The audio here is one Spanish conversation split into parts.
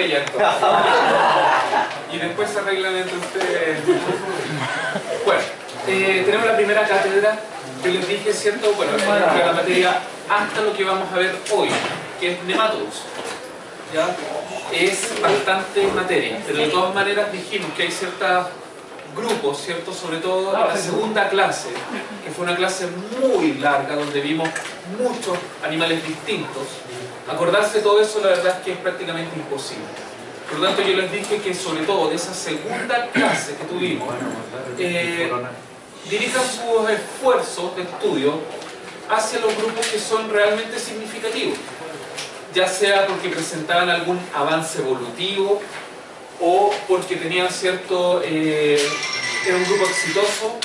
ella entonces. Y después se arreglan entre ustedes. Bueno, tenemos la primera cátedra que les dije, ¿cierto? Bueno, es la materia hasta lo que vamos a ver hoy, que es nematodos. ¿Ya? Es bastante materia, pero de todas maneras dijimos que hay ciertos grupos, ¿cierto? Sobre todo en la segunda clase, que fue una clase muy larga donde vimos muchos animales distintos. Acordarse de todo eso, la verdad es que es prácticamente imposible. Por lo tanto, yo les dije que sobre todo de esa segunda clase que tuvimos, dirijan sus esfuerzos de estudio hacia los grupos que son realmente significativos, ya sea porque presentaban algún avance evolutivo o porque tenían cierto, era un grupo exitoso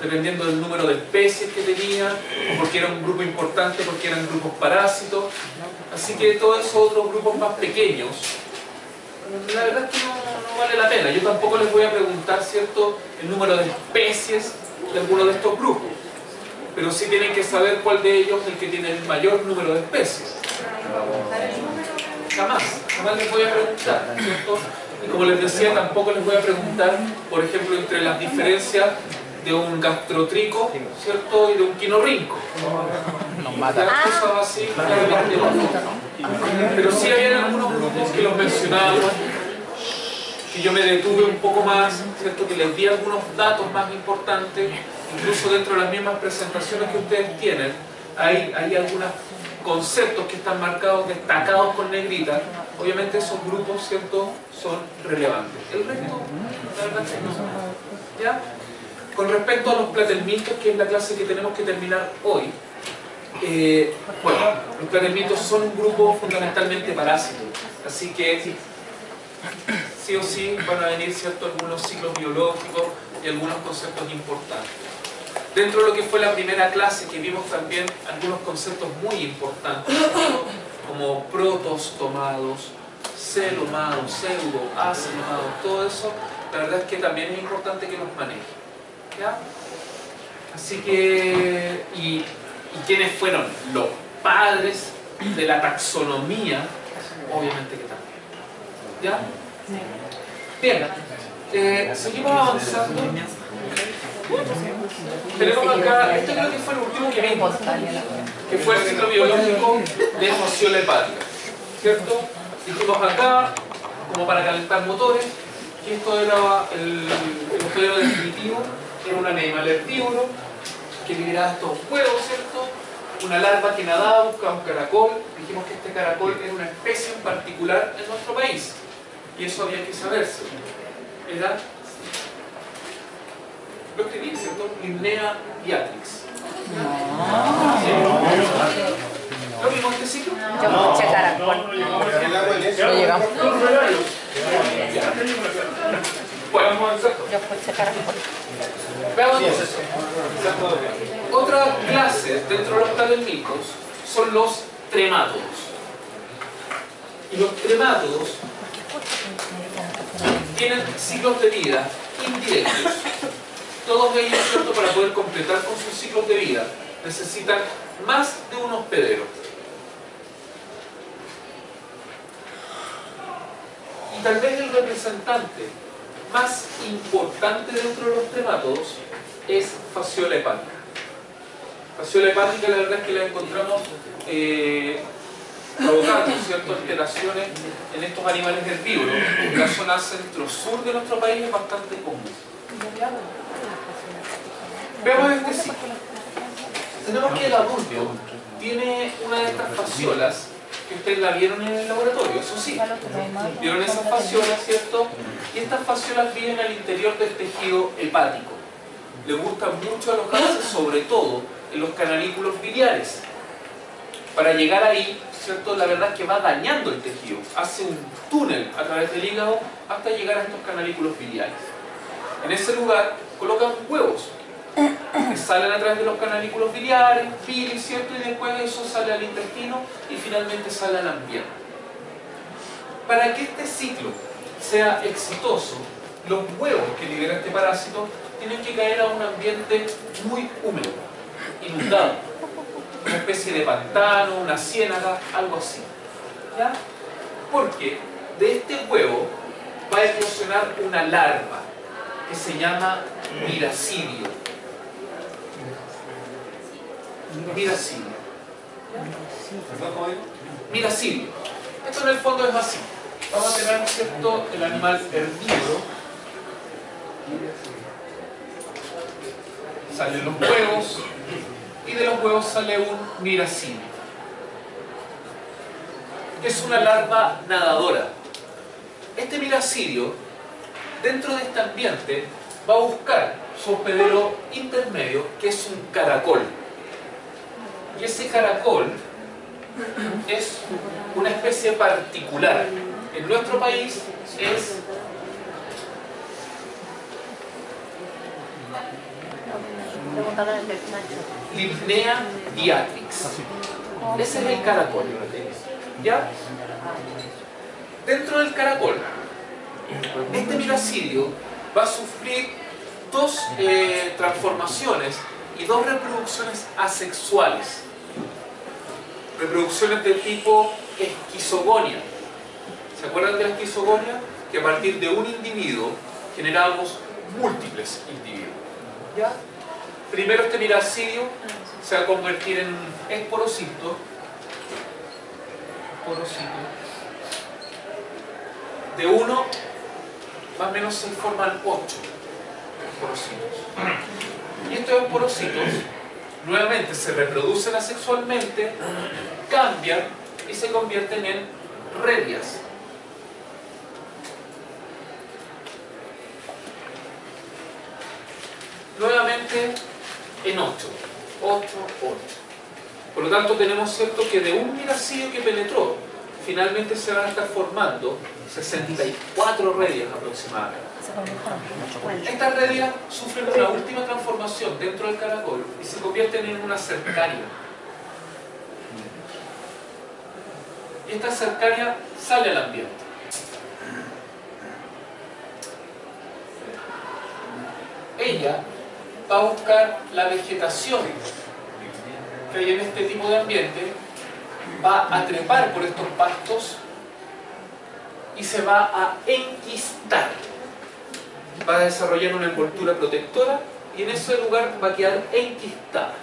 dependiendo del número de especies que tenían, o porque era un grupo importante porque eran grupos parásitos. Así que todos esos otros grupos más pequeños, la verdad es que no vale la pena. Yo tampoco les voy a preguntar, ¿cierto?, el número de especies de alguno de estos grupos, pero sí tienen que saber cuál de ellos es el que tiene el mayor número de especies. Jamás les voy a preguntar, ¿cierto? Y como les decía, tampoco les voy a preguntar, por ejemplo, entre las diferencias de un gastrotrico, ¿cierto?, y de un quinorrinco. Nos mata. Cosas así, claramente no. Pero sí había algunos grupos que los mencionábamos, que yo me detuve un poco más, ¿cierto?, que les di algunos datos más importantes, incluso dentro de las mismas presentaciones que ustedes tienen, hay algunos conceptos que están marcados, destacados con negrita. Obviamente esos grupos, ¿cierto?, son relevantes. El resto, la verdad es que no. ¿Ya? Con respecto a los platelmintos, que es la clase que tenemos que terminar hoy, bueno, los platelmintos son un grupo fundamentalmente parásito, así que sí o sí van a venir, ¿cierto?, algunos ciclos biológicos y algunos conceptos importantes. Dentro de lo que fue la primera clase, que vimos también algunos conceptos muy importantes, ¿cierto?, como protostomados, celomados, pseudo, acelomados, todo eso, la verdad es que también es importante que los manejen. ¿Ya? Así que, y quiénes fueron los padres de la taxonomía, obviamente que también. ¿Ya? Bien, seguimos avanzando. Tenemos acá, este creo que fue el último que vimos, que fue el ciclo biológico de fasciola hepática, ¿cierto? Dijimos acá, como para calentar motores, que esto era el modelo definitivo. Era un animal herbívoro que liberaba estos huevos, ¿cierto? Una larva que nadaba, buscaba un caracol. Dijimos que este caracol era una especie en particular en nuestro país, y eso había que saberse. Era, lo escribí, ¿cierto?, Limnea beatrix. ¿Lo vimos este ciclo? Yo escuché caracol. No llegamos. Bueno, Yo escuché caracol. veamos entonces. Otra clase dentro de los platelmintos son los tremátodos. Y los tremátodos tienen ciclos de vida indirectos. Todos ellos, ¿cierto?, para poder completar con sus ciclos de vida, necesitan más de un hospedero. Y tal vez el representante más importante dentro de los tremátodos es fasciola hepática. Fasciola hepática, la verdad es que la encontramos provocando, ¿cierto?, alteraciones en estos animales herbívoros. En la zona centro-sur de nuestro país es bastante común. Veamos este ciclo. Tenemos que el adulto tiene una de estas fasciolas que ustedes la vieron en el laboratorio, eso sí. Vieron esas fasciolas, ¿cierto? Y estas fasciolas viven al interior del tejido hepático. Le gustan mucho alojarse, sobre todo en los canalículos biliares. Para llegar ahí, ¿cierto?, la verdad es que va dañando el tejido. Hace un túnel a través del hígado hasta llegar a estos canalículos biliares. En ese lugar colocan huevos que salen a través de los canalículos biliares, bilis, ¿cierto?, y después eso sale al intestino y finalmente sale al ambiente. Para que este ciclo sea exitoso, los huevos que libera este parásito tienen que caer a un ambiente muy húmedo, inundado, una especie de pantano, una ciénaga, algo así. ¿Ya? Porque de este huevo va a eclosionar una larva que se llama miracidio. Miracidio. Miracidio. Esto en el fondo es así. Vamos a tener, ¿cierto?, el animal herbívoro. Salen los huevos y de los huevos sale un miracidio. Es una larva nadadora. Este miracidio, dentro de este ambiente, va a buscar su hospedero intermedio, que es un caracol. Y ese caracol es una especie particular. En nuestro país es Limnea diatrix. Ese es el caracol. ¿Ya? Dentro del caracol, este miracidio va a sufrir dos transformaciones y dos reproducciones asexuales. Reproducciones del tipo esquizogonia. ¿Se acuerdan de la esquizogonia? Que a partir de un individuo generamos múltiples individuos. ¿Ya? Primero este miracidio se va a convertir en un esporocito. De uno, más o menos se forman 8 esporocitos. Y estos esporocitos nuevamente se reproducen asexualmente, cambian y se convierten en redias. Nuevamente en 8. Por lo tanto tenemos, ¿cierto?, que de un miracidio que penetró, finalmente se van a estar formando 64 redias aproximadamente. Estas redias sufren una última transformación dentro del caracol y se convierten en una cercaria. Y esta cercaria sale al ambiente. Ella va a buscar la vegetación que hay en este tipo de ambiente, va a trepar por estos pastos y se va a enquistar. Va a desarrollar una envoltura protectora y en ese lugar va a quedar enquistada.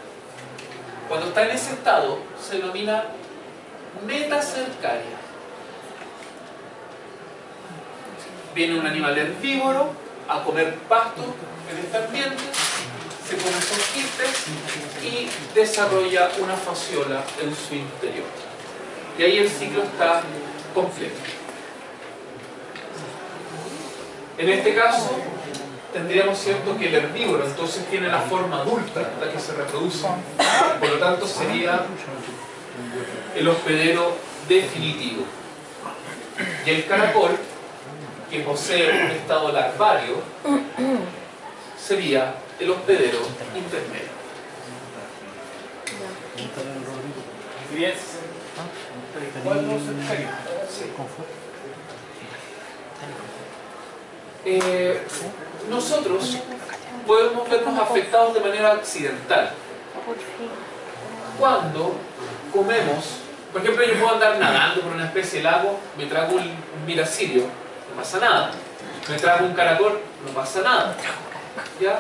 Cuando está en ese estado se denomina metacercaria. Viene un animal herbívoro a comer pasto en este ambiente, se come esos quistes y desarrolla una fasciola en su interior. Y ahí el ciclo está completo. En este caso, tendríamos, ¿cierto?, que el herbívoro entonces tiene la forma adulta, la que se reproduce. Por lo tanto, sería el hospedero definitivo. Y el caracol, que posee un estado larvario, sería el hospedero intermedio. Nosotros podemos vernos afectados de manera accidental. Cuando comemos, por ejemplo, yo puedo andar nadando por una especie de lago, me trago un miracidio, no pasa nada. Me trago un caracol, no pasa nada. ¿Ya?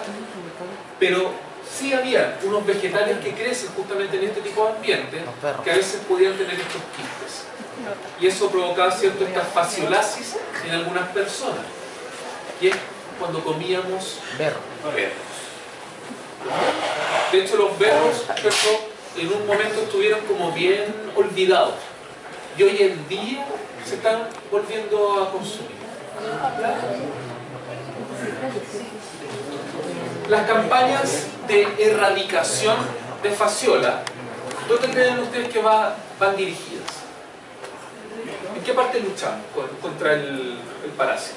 Pero sí había unos vegetales que crecen justamente en este tipo de ambiente que a veces podían tener estos quistes. Y eso provocaba, ¿cierto?, esta fasciolasis en algunas personas. Y es cuando comíamos berros. De hecho, los berros, ¿cierto?, en un momento estuvieron como bien olvidados. Y hoy en día se están volviendo a consumir. Las campañas de erradicación de fasciola, ¿dónde creen ustedes que van dirigidas? ¿En qué parte luchamos contra el parásito?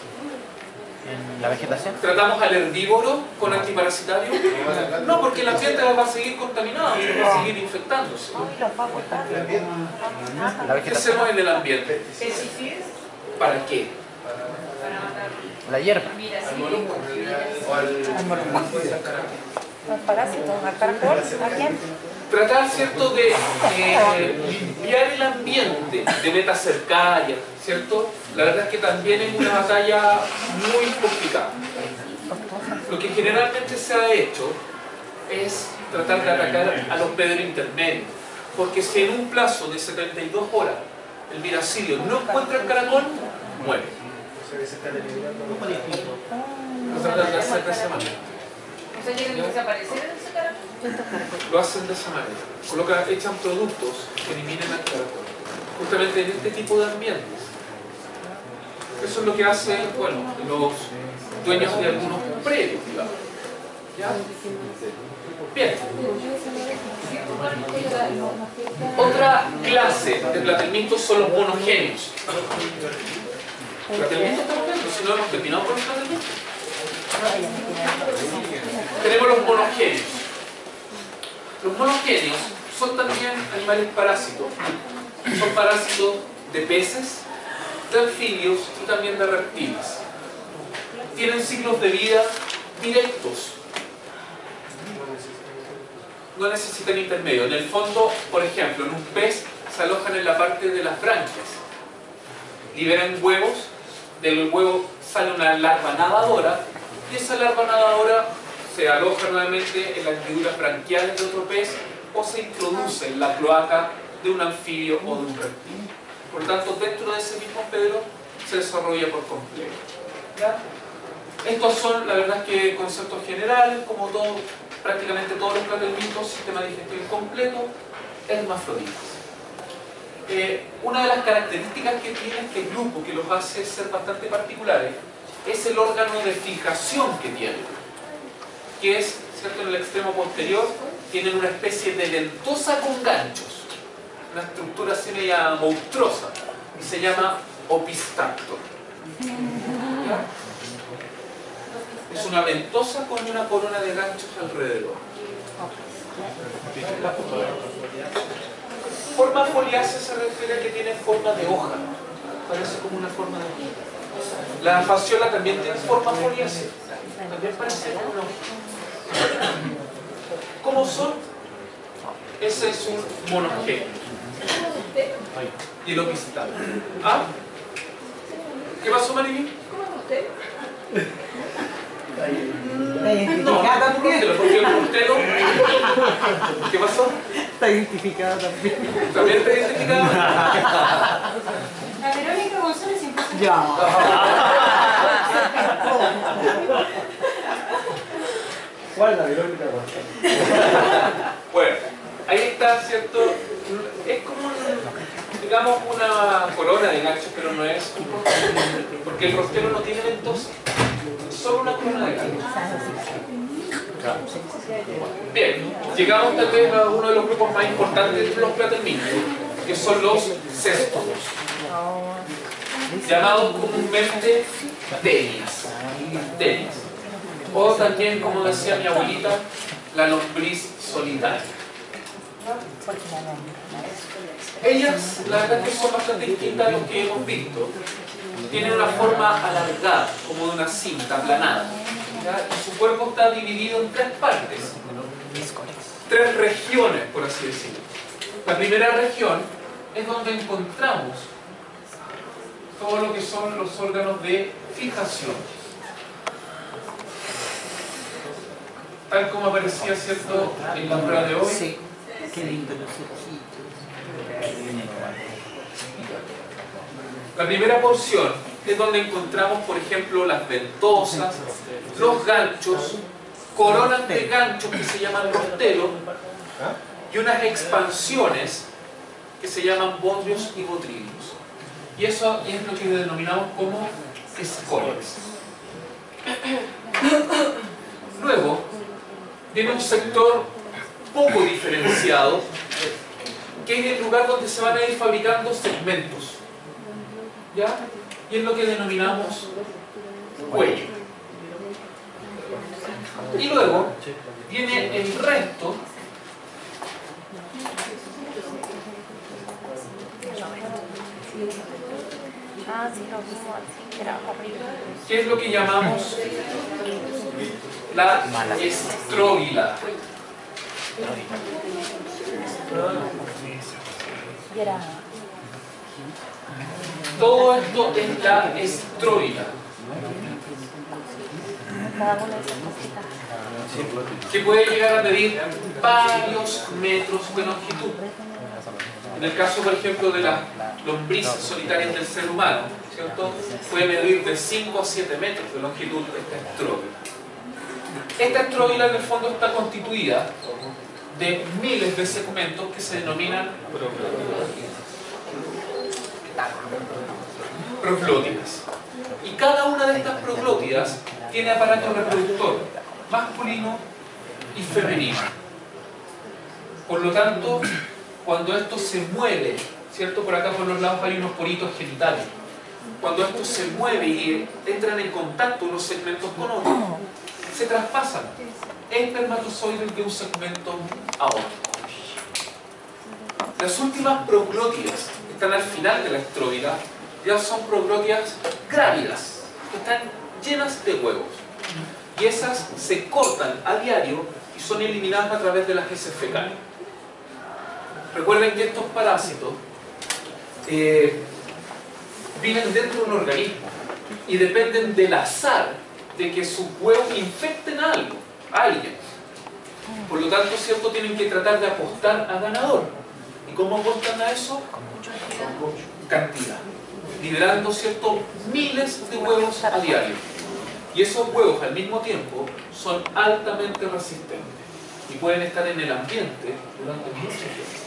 ¿En la vegetación? ¿Tratamos al herbívoro con antiparasitario? No, porque el ambiente va a seguir contaminado, va a seguir infectándose. ¿Qué hacemos en el ambiente? ¿Para qué? La hierba. Al parásitos, al caracol, ¿a quién? tratar, ¿cierto?, de limpiar el ambiente de metacercaria, ¿cierto? La verdad es que también es una batalla muy complicada. Lo que generalmente se ha hecho es tratar de atacar a los pedros intermedios, porque si en un plazo de 72 horas el miracidio no encuentra el caracol, muere. Lo tratan de hacer de esa manera. O sea, ¿quieren desaparecer ese caracol? Lo hacen de esa manera. Echan productos que eliminen al caracol, justamente en este tipo de ambientes. Eso es lo que hacen, bueno, los dueños de algunos predios, digamos. ¿Ya? Bien. Otra clase de platelmintos son los monogenios. ¿Platelmintos estamos viendo? Si no hemos terminado con los platelmintos. Tenemos los monogenios. Los monogenios son también animales parásitos. Son parásitos de peces, de anfibios y también de reptiles. Tienen ciclos de vida directos. No necesitan intermedio. En el fondo, por ejemplo, en un pez se alojan en la parte de las branquias. Liberan huevos, del huevo sale una larva nadadora y esa larva nadadora se aloja nuevamente en las hendiduras branquiales de otro pez o se introduce en la cloaca de un anfibio o de un reptil. Por lo tanto, dentro de ese mismo pedro se desarrolla por completo. ¿Ya? Estos son, la verdad, que conceptos generales, como todo, prácticamente todos los platelmintos, sistema digestivo incompleto, hermafroditas. Una de las características que tiene este grupo, que los hace ser bastante particulares, es el órgano de fijación que tienen, que es, ¿cierto?, en el extremo posterior, tienen una especie de ventosa con ganchos, una estructura así media monstruosa, y se llama opistactor. ¿Ya? Es una ventosa con una corona de ganchos alrededor. Forma foliácea se refiere a que tiene forma de hoja, parece como una forma de hoja. La fasciola también tiene forma foliácea, también parece como una hoja. ¿Cómo son? Ese es un monogenio. Y lo visitamos. ¿Ah? ¿Qué pasó, Maribel? ¿Cómo es usted? ¿Está identificada también? ¿Por qué el portero? ¿Qué pasó? Está identificada también. ¿También está identificado? La Verónica González siempre se... Ya. ¿Cuál es la Verónica González? Bueno, ahí está, ¿cierto? Es como, digamos, una corona de ganchos, pero no es un rostero, porque el rostero no tiene ventosa, es solo una corona de ganchos. Bien, llegamos tal vez a uno de los grupos más importantes de los platelmintos, que son los céstodos, llamados comúnmente tenias, o también, como decía mi abuelita, la lombriz solitaria. Ellas, la verdad es que son bastante distintas a los que hemos visto. Tienen una forma alargada, como de una cinta aplanada. ¿Ya? Y su cuerpo está dividido en tres partes, tres regiones, por así decirlo. La primera región es donde encontramos todo lo que son los órganos de fijación, tal como aparecía, ¿cierto?, en la prueba de hoy. Sí. Qué lindo los ojitos. La primera porción es donde encontramos, por ejemplo, las ventosas, los ganchos, coronas de ganchos que se llaman rostelos y unas expansiones que se llaman bodrios y botrilios. Y eso es lo que denominamos como escorias. Luego viene un sector poco diferenciado, que es el lugar donde se van a ir fabricando segmentos, ¿ya? Y es lo que denominamos cuello. Y luego viene el resto, que es lo que llamamos la estrógila. Y era... Todo esto es la estróbila, Cada una de esas cositas. que puede llegar a medir varios metros de longitud. En el caso, por ejemplo, de las lombrices solitarias del ser humano, ¿cierto? Puede medir de 5 a 7 metros de longitud esta estróbila. Esta estróbila en el fondo está constituida de miles de segmentos que se denominan proglótidas. Y cada una de estas proglótidas tiene aparato reproductor masculino y femenino. Por lo tanto, cuando esto se mueve, ¿cierto? Por acá por los lados hay unos poritos genitales. Cuando esto se mueve y entran en contacto unos segmentos con otros, se traspasan espermatozoides de un segmento a otro. Las últimas proglótidas que están al final de la estróbila ya son proglótidas grávidas, que están llenas de huevos. Y esas se cortan a diario y son eliminadas a través de las heces fecales. Recuerden que estos parásitos viven dentro de un organismo y dependen del azar de que sus huevos infecten a alguien. Por lo tanto, ¿cierto? Tienen que tratar de apostar a ganador. ¿Y cómo apostan a eso? Cantidad. Liberando, ¿cierto? Miles de huevos a diario. Y esos huevos al mismo tiempo son altamente resistentes y pueden estar en el ambiente durante mucho tiempo.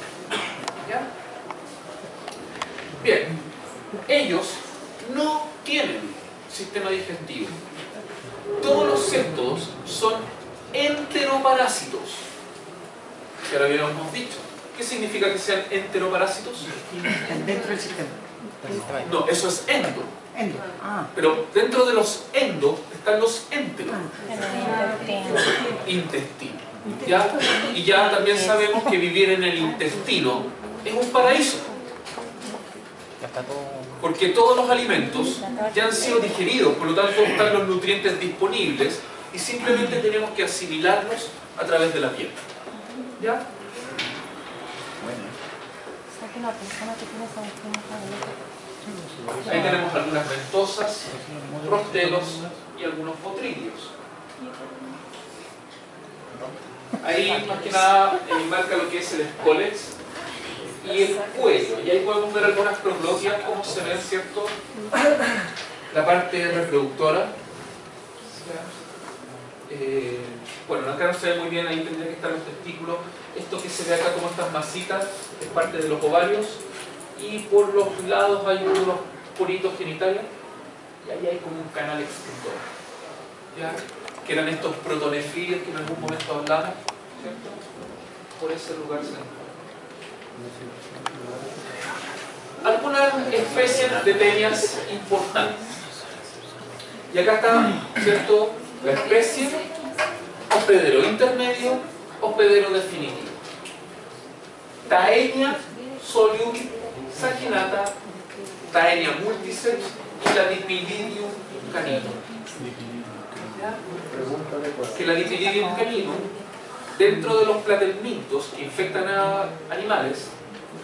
¿Ya? Bien, ellos no tienen sistema digestivo. Todos los cestos son enteroparásitos, que ahora habíamos dicho. ¿Qué significa que sean enteroparásitos? Dentro del sistema. No, eso es endo. Endo. Ah. Pero dentro de los endo están los enteros. Intestino. ¿Ya? Y ya también sabemos que vivir en el intestino es un paraíso. Porque todos los alimentos ya han sido digeridos, por lo tanto están los nutrientes disponibles y simplemente tenemos que asimilarlos a través de la piel. ¿Ya? Ahí tenemos algunas ventosas, rostelos y algunos botrilios. Ahí más que nada marca lo que es el escólex y el cuello. Y ahí podemos ver algunas proglótidas, cómo se ven, ¿cierto? La parte reproductora. Bueno, acá no se ve muy bien, ahí tendría que estar los testículos. Esto que se ve acá como estas masitas es parte de los ovarios. Y por los lados hay unos poritos genitales. Y ahí hay como un canal excretor. ¿Ya? Que eran estos protonefriles que en algún momento hablamos, ¿cierto? Por ese lugar se encuentra. Algunas especies de tenias importantes. Y acá está, ¿cierto? La especie, hospedero intermedio, hospedero definitivo. Taenia solium saginata, Taenia multiceps y la Dipylidium caninum. Que la Dipylidium caninum, dentro de los platelmintos que infectan a animales,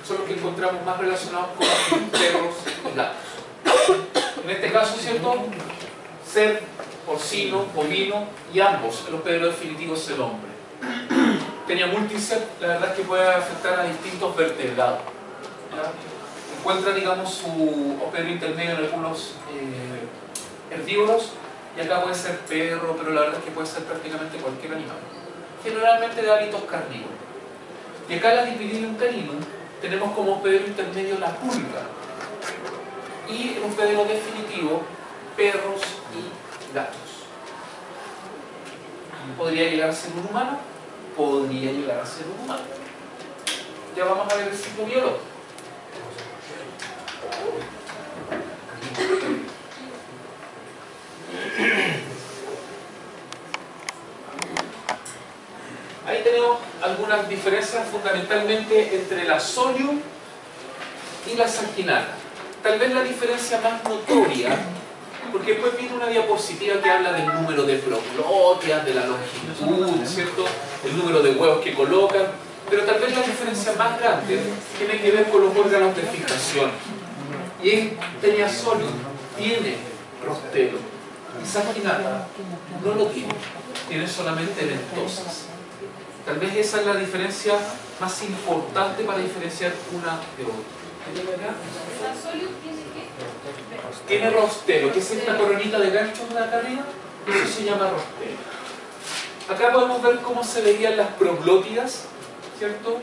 son los que encontramos más relacionados con perros y gatos. En este caso, ¿cierto? Ser porcino, bovino y ambos, el hospedero definitivo es el hombre. Taenia multiceps, la verdad es que puede afectar a distintos vertebrados. ¿Ya? Encuentra, digamos, su hospedero intermedio en algunos herbívoros, y acá puede ser perro, pero la verdad es que puede ser prácticamente cualquier animal. Generalmente de hábitos carnívoros. Y acá la Dipylidium caninum tenemos como hospedero intermedio la pulga. Y el hospedero definitivo, perros y gatos. ¿Podría llegar a ser un humano? Podría llegar a ser un humano. Ya vamos a ver el ciclo biológico. Ahí tenemos algunas diferencias fundamentalmente entre la solium y la saginata. Tal vez la diferencia más notoria, porque después viene una diapositiva que habla del número de proglótidas, de la longitud, ¿cierto? El número de huevos que colocan. Pero tal vez la diferencia más grande tiene que ver con los órganos de fijación. Y en Taenia solium tiene rostelo. Y saginata no lo tiene. Tiene solamente ventosas. Tal vez esa es la diferencia más importante para diferenciar una de otra. Tiene rostelo, que es esta coronita de ganchos de acá arriba. Eso se llama rostelo. Acá podemos ver cómo se verían las proglótidas, ¿cierto?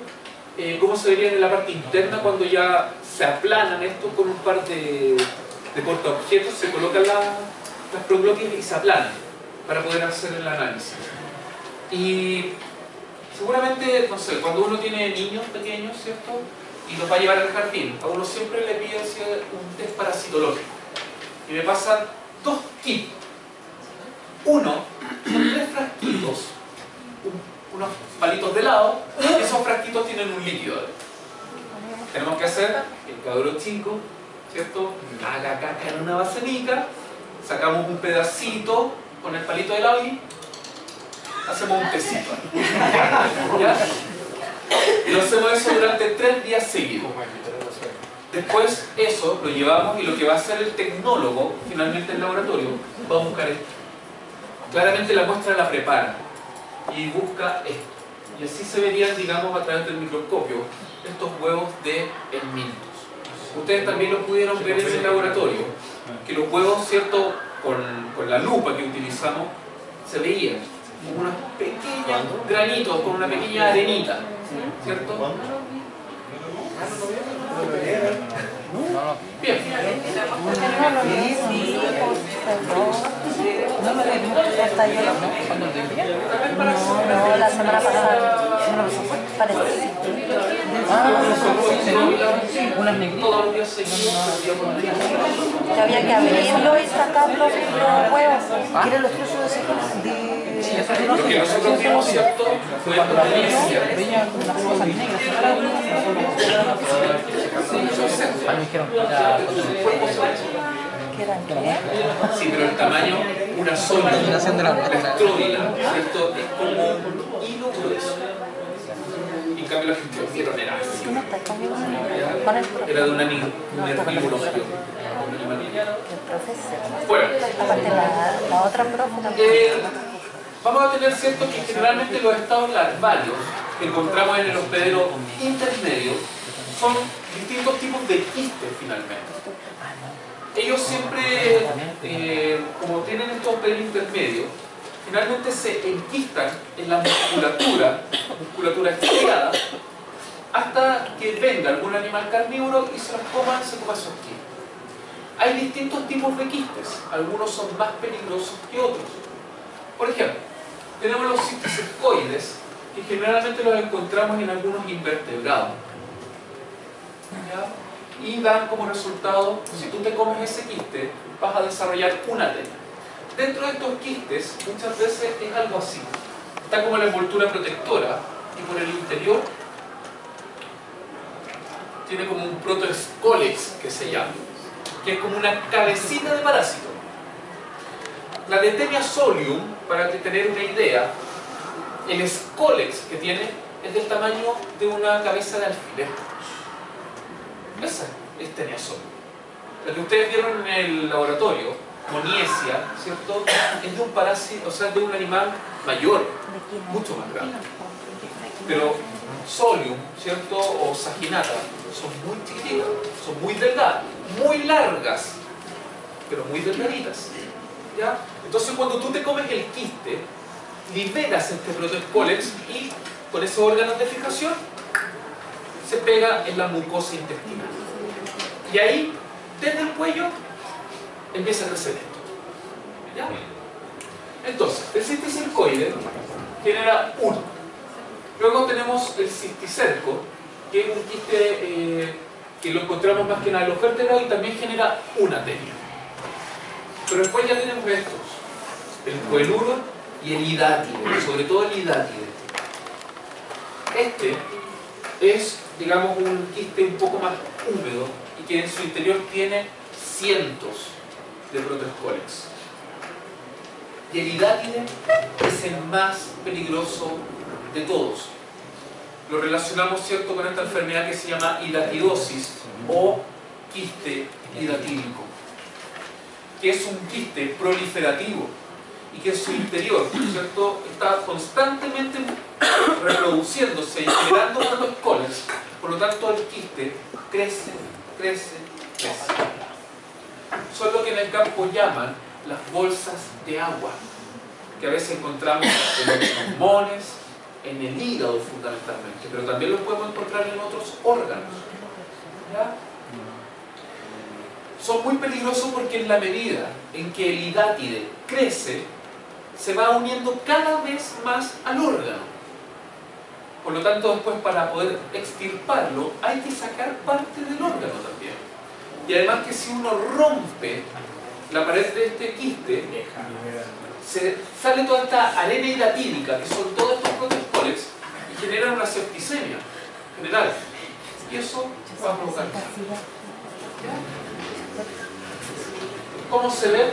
Cómo se verían en la parte interna cuando ya se aplanan esto con un par de portaobjetos, se colocan las proglótidas y se aplanan para poder hacer el análisis. Y seguramente, no sé, cuando uno tiene niños pequeños, ¿cierto? Y los va a llevar al jardín, a uno siempre le pide un test parasitológico. Y me pasan 2 kits. Uno, son 3 frasquitos, unos palitos de helado, y esos frasquitos tienen un líquido. Tenemos que hacer el cabro chico, ¿cierto? Haga caca en una vasenica, sacamos un pedacito con el palito de helado y hacemos un tecito. ¿Ya? Y lo hacemos eso durante 3 días seguidos. Después eso lo llevamos y lo que va a hacer el tecnólogo, finalmente en el laboratorio, va a buscar esto. Claramente la muestra la prepara y busca esto. Y así se verían, digamos, a través del microscopio, estos huevos de helmintos. Ustedes también lo pudieron ver en el laboratorio, que los huevos, ¿cierto?, con la lupa que utilizamos, se veían como unos pequeños granitos, con una pequeña arenita, ¿cierto? Bien. No, la semana pasada. Parece que sí. Unas negritas. Que había que abrirlo y sacar los huevos. ¿Quieren los trozos de Lo que nosotros vimos, ¿cierto?, fue la noticia. Veía unas cosas negras. Me dijeron ¿Qué eran qué? Sí, pero el tamaño, una sola, la estróbila, ¿cierto?, es como un hilo grueso. Y en cambio la gente que vieron era así. ¿Tú no estás conmigo? Con el Era de un herbívoro. Bueno, aparte la otra profe vamos a tener, ¿cierto?, que generalmente los estados larvarios que encontramos en el hospedero intermedio son distintos tipos de quistes finalmente. Ellos siempre, como tienen estos hospederos intermedios, finalmente se enquistan en la musculatura estriada, hasta que venga algún animal carnívoro y se los coma esos quistes. Hay distintos tipos de quistes, algunos son más peligrosos que otros. Por ejemplo, tenemos los cisticercoides, que generalmente los encontramos en algunos invertebrados. ¿Ya? Y dan como resultado, si tú te comes ese quiste, vas a desarrollar una tenia. Dentro de estos quistes, muchas veces es algo así. Está como la envoltura protectora, y por el interior tiene como un protoescólex, que se llama, que es como una cabecita de parásito. La de Taenia solium, para que tener una idea, el escólex que tiene es del tamaño de una cabeza de alfiler. Esa es Taenia solium. La que ustedes vieron en el laboratorio, Moniesia, ¿cierto?, es de un parásito, o sea, de un animal mayor, mucho más grande. Pero solium, ¿cierto?, o saginata, son muy chiquititas, son muy delgadas, muy largas, pero muy delgaditas. ¿Ya? Entonces cuando tú te comes el quiste, liberas este protoescólex y con esos órganos de fijación se pega en la mucosa intestinal. Y ahí, desde el cuello, empieza a crecer esto. ¿Ya? Entonces, el cisticercoide genera uno. Luego tenemos el cisticerco, que es un quiste que lo encontramos más que nada en los vértebros y también genera una tenia. Pero después ya tenemos estos, el coeluro y el hidátide, sobre todo el hidátide. Este es, digamos, un quiste un poco más húmedo y que en su interior tiene cientos de protoescólex. Y el hidátide es el más peligroso de todos. lo relacionamos, ¿cierto?, con esta enfermedad que se llama hidatidosis o quiste hidatídico, que es un quiste proliferativo y que en su interior, ¿cierto?, está constantemente reproduciéndose y generando protocolos. Por lo tanto, el quiste crece, crece, crece. Son lo que en el campo llaman las bolsas de agua, que a veces encontramos en los pulmones, en el hígado fundamentalmente, pero también los podemos encontrar en otros órganos. ¿Ya? Son muy peligrosos porque en la medida en que el hidátide crece, se va uniendo cada vez más al órgano. Por lo tanto, después para poder extirparlo hay que sacar parte del órgano también. Y además que si uno rompe la pared de este quiste, se sale toda esta arena hidatídica, que son todos estos protocolos, y generan una septicemia general. Y eso va a provocar cáncer. ¿Cómo se ve?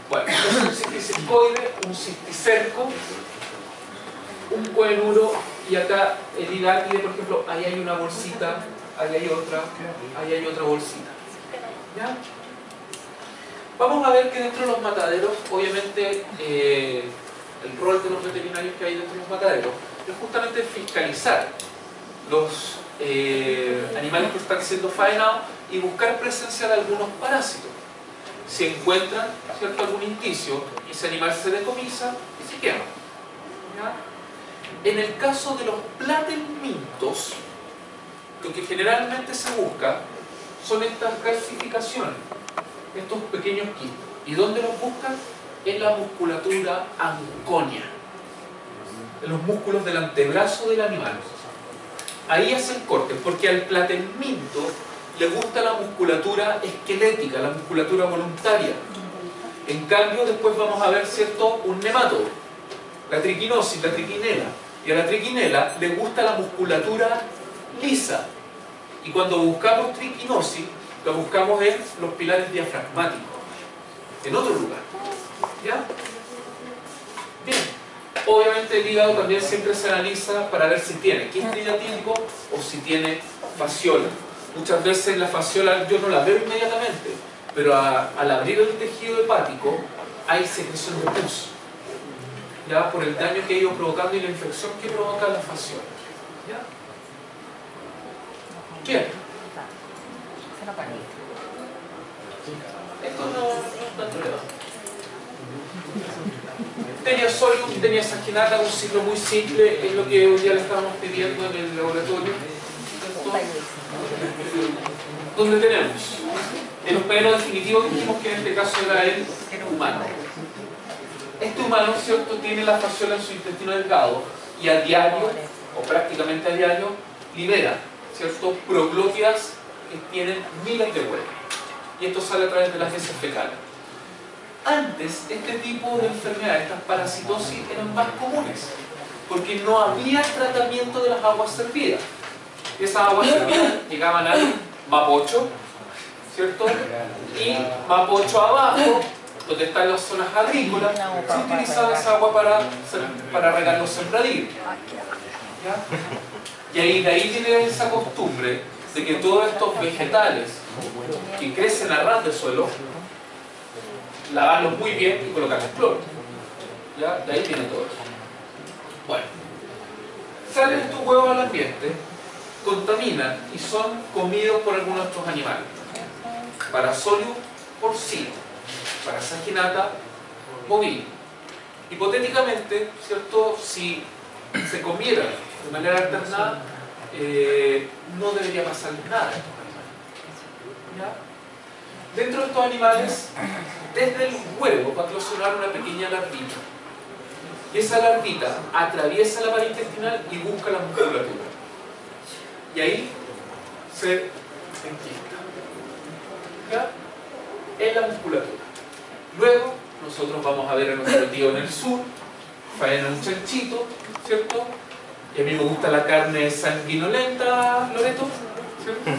Bueno, es un cisticercoide, un cisticerco, un coenuro, y acá el hidátide, por ejemplo, ahí hay una bolsita, ahí hay otra bolsita. ¿Ya? Vamos a ver que dentro de los mataderos, obviamente, el rol de los veterinarios que hay dentro de los mataderos es justamente fiscalizar los animales que están siendo faenados y buscar presencia de algunos parásitos. Si encuentran, ¿cierto?, algún indicio, ese animal se decomisa y se quema. ¿Ya? En el caso de los platelmintos, lo que generalmente se busca son estas calcificaciones, estos pequeños quistes. ¿Y dónde los buscan? En la musculatura anconia, en los músculos del antebrazo del animal. Ahí hacen cortes, porque al platelminto le gusta la musculatura esquelética, la musculatura voluntaria. En cambio, después vamos a ver, ¿cierto?, un nemátodo, la triquinosis, la triquinela. Y a la triquinela le gusta la musculatura lisa. Y cuando buscamos triquinosis, lo buscamos en los pilares diafragmáticos, en otro lugar. ¿Ya? Bien. Obviamente el hígado también siempre se analiza para ver si tiene quiste hidatídico o si tiene fasciola. Muchas veces la fasciola yo no la veo inmediatamente, pero al abrir el tejido hepático hay secreción de pus, ya por el daño que ha ido provocando y la infección que provoca la fasciola. ¿Ya? Bien. Esto no es problema. Tenia solium, tenia saginata, un ciclo muy simple, es lo que hoy día le estábamos pidiendo en el laboratorio. Donde tenemos el hospedero definitivo, que dijimos que en este caso era el humano. Este humano, ¿cierto?, tiene la fasciola en su intestino delgado y a diario, o prácticamente a diario, libera, ¿cierto?, proglótidas que tienen miles de huevos. Y esto sale a través de las heces fecales. Antes, este tipo de enfermedades, estas parasitosis, eran más comunes, porque no había tratamiento de las aguas servidas. Esas aguas servidas llegaban al Mapocho, ¿cierto? Y Mapocho abajo, donde están las zonas agrícolas, se utilizaba esa agua para regar los sembradíos. ¿Ya? Y de ahí viene esa costumbre de que todos estos vegetales que crecen a ras de suelo, lavarlos muy bien y colocarles cloro. ¿Ya? De ahí viene todo eso. Bueno, salen estos huevos al ambiente, contaminan y son comidos por algunos de estos animales. Parasolium porcino, Parasaginata bovino. Hipotéticamente, ¿cierto?, si se comieran de manera alternada, no debería pasarles nada. ¿Ya? Dentro de estos animales, desde el huevo va a eclosionar una pequeña larvita. Y esa larvita atraviesa la pared intestinal y busca la musculatura. Y ahí se enquista. ¿Ya? En la musculatura. Luego, nosotros vamos a ver a nuestro tío en el sur, faena un chanchito, ¿cierto? Y a mí me gusta la carne sanguinolenta, Loreto, ¿cierto?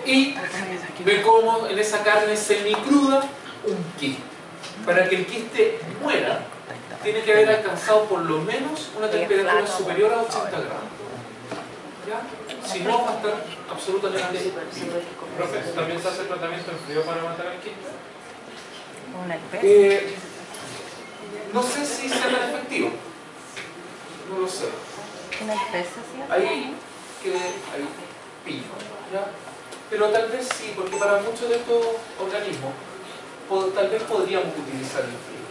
Y ve como en esa carne semicruda un quiste. Para que el quiste muera, tiene que haber alcanzado por lo menos una temperatura superior a 80 grados. ¿Ya? Si no, va a estar absolutamente... Profe, ¿también se hace tratamiento en frío para matar al quiste? Una especie. No sé si será efectivo. No lo sé. Una especie, ¿cierto? Hay pillo, ¿ya? Pero tal vez sí, porque para muchos de estos organismos tal vez podríamos utilizar el frío.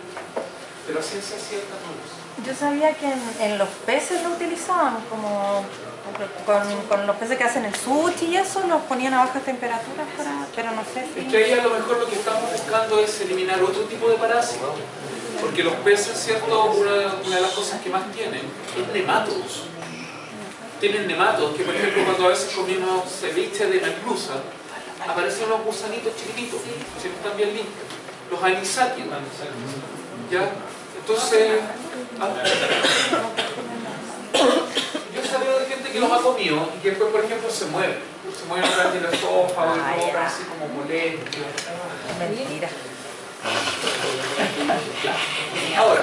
Pero a ciencia cierta no lo sé. Yo sabía que en los peces lo utilizaban, como con los peces que hacen el sushi y eso, los ponían a bajas temperaturas, pero no sé si... Es que ahí a lo mejor lo que estamos buscando es eliminar otro tipo de parásitos. Porque los peces, ¿cierto? Una de las cosas que más tienen es nematodos. Tienen nematodos, que por ejemplo cuando a veces comemos ceviche de merluza, aparecen unos gusanitos chiquititos, que están bien limpios. Los anisakios. ¿Ya? Entonces... yo he sabido de gente que los ha comido y que después, por ejemplo, se mueven a través del esófago y provocan así como molestias. Mentira. Ahora,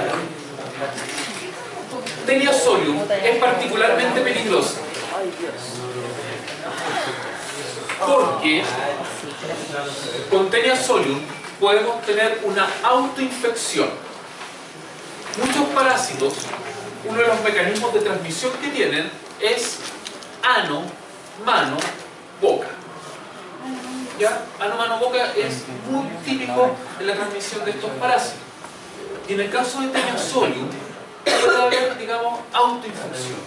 Taenia solium es particularmente peligrosa porque con Taenia solium podemos tener una autoinfección. Muchos parásitos, uno de los mecanismos de transmisión que tienen es ano, mano, boca. ¿Ya? Ano, mano, boca es muy típico en la transmisión de estos parásitos. Y en el caso de Taenia solium puede haber, digamos, autoinfección.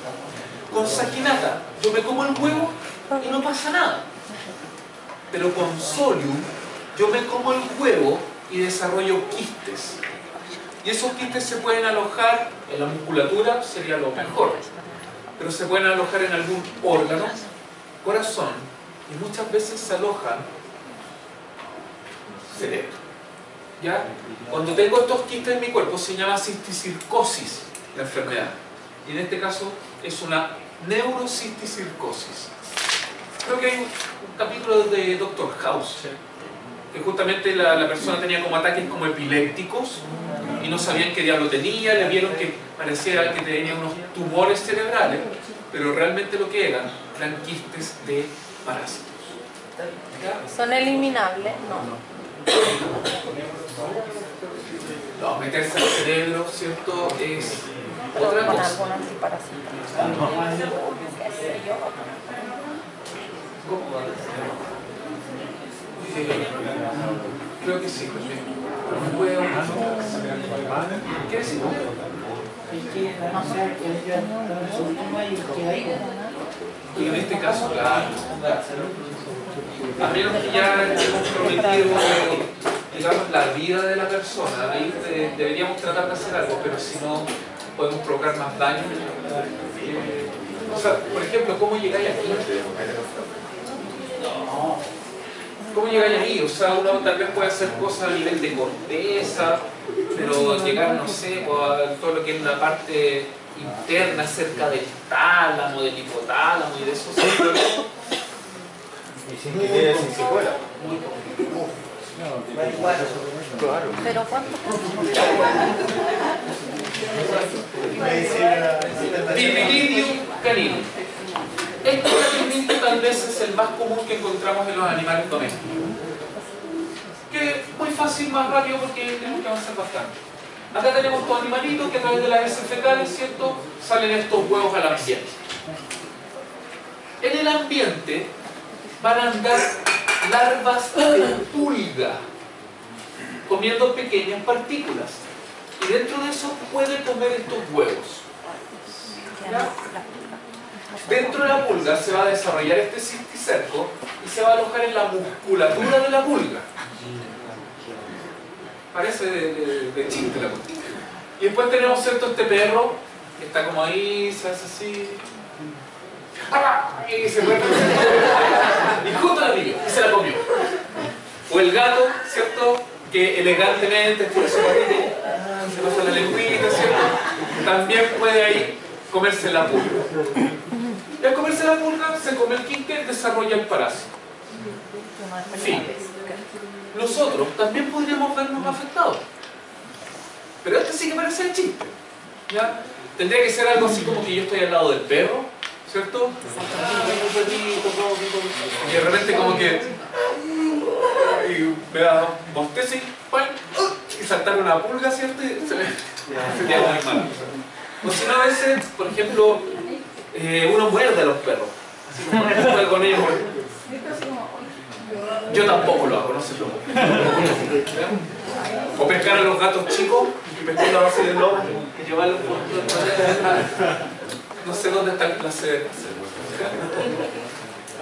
Con Saginata, yo me como el huevo y no pasa nada. Pero con solium, yo me como el huevo y desarrollo quistes. Y esos quistes se pueden alojar en la musculatura, sería lo mejor. Pero se pueden alojar en algún órgano, corazón, y muchas veces se alojan cerebro. ¿Ya? Cuando tengo estos quistes en mi cuerpo se llama cisticircosis la enfermedad. Y en este caso es una neurocisticircosis. Creo que hay un capítulo de Doctor House, que justamente la persona tenía como ataques como epilépticos y no sabían qué diablo tenía, le vieron que parecía que tenía unos tumores cerebrales, pero realmente lo que eran quistes de parásitos. ¿Ya? ¿Son eliminables? No. No, meterse al cerebro, ¿cierto? Es otra Con cosa. algún antiparasita. ¿Qué sé yo? Creo que sí. ¿Qué decís? Y en este caso, claro. A menos que ya hemos prometido, digamos, la vida de la persona, ahí deberíamos tratar de hacer algo, pero si no, podemos provocar más daño. O sea, por ejemplo, ¿cómo llegáis aquí? ¿Cómo llegáis ahí? O sea, uno tal vez puede hacer cosas a nivel de corteza, pero llegar, no sé, a todo lo que es la parte interna, cerca del tálamo, del hipotálamo y de esos sitios. Y sin que quede sin secuela. ¿Pero cuánto? Pipilidium caninum. Este tratamiento tal vez es el más común que encontramos en los animales domésticos. Que es muy fácil, más rápido porque tenemos que avanzar bastante. Acá tenemos estos animalitos que a través de las heces fecales, ¿cierto?, salen estos huevos al ambiente. En el ambiente van a andar larvas de pulga, comiendo pequeñas partículas. Y dentro de eso puede comer estos huevos. ¿Ya? Dentro de la pulga se va a desarrollar este cisticerco y se va a alojar en la musculatura de la pulga. Parece de chiste la cuestión. Y después tenemos, ¿cierto?, este perro que está como ahí, se hace así. Y se muerde. Y justo la pilló y se la comió. O el gato, ¿cierto?, que elegantemente tira su patita, se pasa la lengüita, ¿cierto?, también puede ahí comerse la pulga. Y al comerse la pulga, se come el quinque, desarrolla el parásito. Fin. Nosotros también podríamos vernos afectados. Pero este sí que parece el chiste. ¿Ya? Tendría que ser algo así como que yo estoy al lado del perro, ¿cierto? Y de repente como que y me da bostezo y saltar una pulga, ¿cierto? Y se ve sería muy mal. O si no, a veces, por ejemplo, uno muerde a los perros. Así como juega con ellos. Yo tampoco lo hago, no se preocupen. O pescar a los gatos chicos y pescar la base del lobo y llevarlos por no sé dónde está el placer.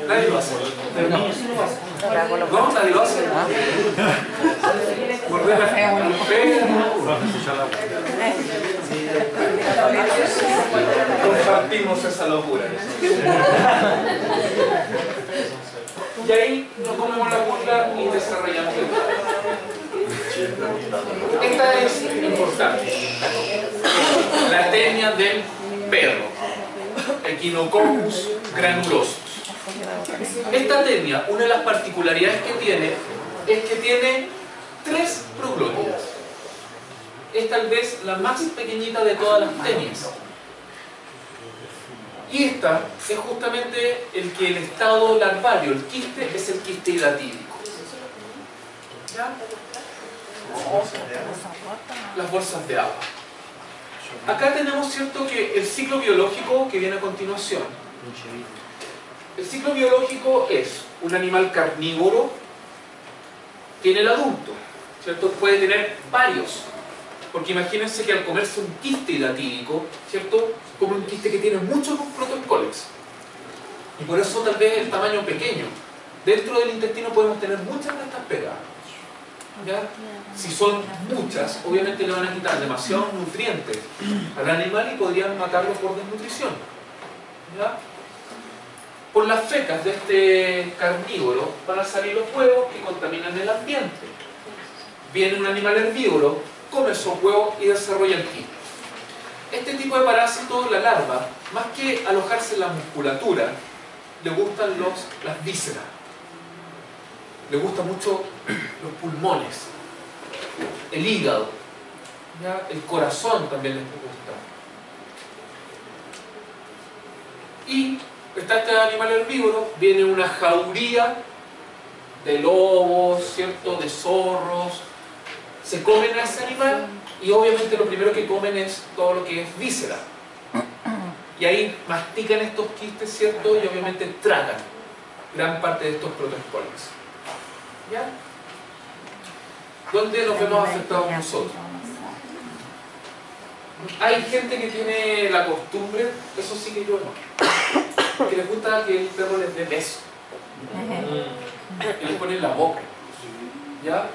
Nadie lo hace. No, No, nadie lo hace. Morder a un perro. Compartimos esa locura. Y ahí nos comemos la burla y desarrollamos el plan. Esta es importante. La tenia del perro. Echinococcus granulosus. Esta tenia, una de las particularidades que tiene, es que tiene 3 proglótidas. Es tal vez la más pequeñita de todas las tenias. Y esta es justamente el estado larvario, el quiste, es el quiste hidatídico. ¿Ya? Las bolsas de agua. Acá tenemos, cierto, que el ciclo biológico que viene a continuación. El ciclo biológico es un animal carnívoro, tiene el adulto, ¿cierto? Puede tener varios. Porque imagínense que al comerse un quiste hidatídico, ¿cierto? Como un quiste que tiene muchos protocoles. Y por eso tal vez el tamaño pequeño. Dentro del intestino podemos tener muchas de estas pegadas. ¿Ya? Si son muchas, obviamente le van a quitar demasiados nutrientes al animal y podrían matarlo por desnutrición. ¿Ya? Por las fecas de este carnívoro van a salir los huevos que contaminan el ambiente. Viene un animal herbívoro, come esos huevos y desarrolla el quiste. Este tipo de parásito, la larva, más que alojarse en la musculatura, le gustan las vísceras. Le gustan mucho los pulmones, el hígado, ¿ya? El corazón también les gusta. Y está este animal herbívoro, viene una jauría de lobos, ¿cierto? De zorros. Se comen a ese animal y obviamente lo primero que comen es todo lo que es víscera. Y ahí mastican estos quistes, ¿cierto? Y obviamente tragan gran parte de estos protozoos. ¿Ya? ¿Dónde nos vemos afectados nosotros? Hay gente que tiene la costumbre, eso sí que yo no, que les gusta que el perro les dé beso. Y les pone en la boca. ¿Ya?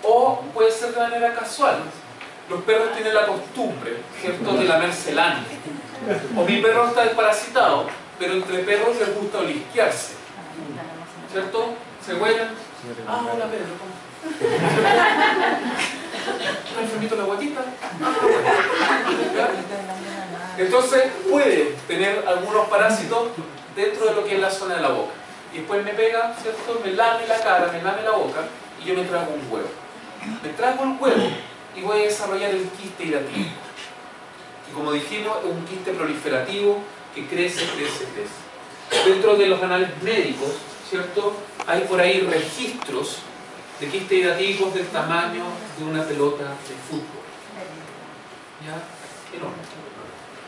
O puede ser de manera casual. Los perros tienen la costumbre, ¿cierto?, de lamerse el ano. O mi perro está desparasitado, pero entre perros les gusta olisquearse. ¿Cierto? Se huelen. Ah, hola Pedro, ¿cómo? ¿Está enfermito la guatita? Entonces puede tener algunos parásitos dentro de lo que es la zona de la boca. Y después me pega, ¿cierto? Me lame la cara, me lame la boca y yo me trago un huevo. Me trago el huevo y voy a desarrollar el quiste hidatídico. Y como dijimos, es un quiste proliferativo que crece, crece, crece. Dentro de los anales médicos, ¿cierto?, hay por ahí registros de quistes hidatídicos del tamaño de una pelota de fútbol. ¿Ya? Enorme.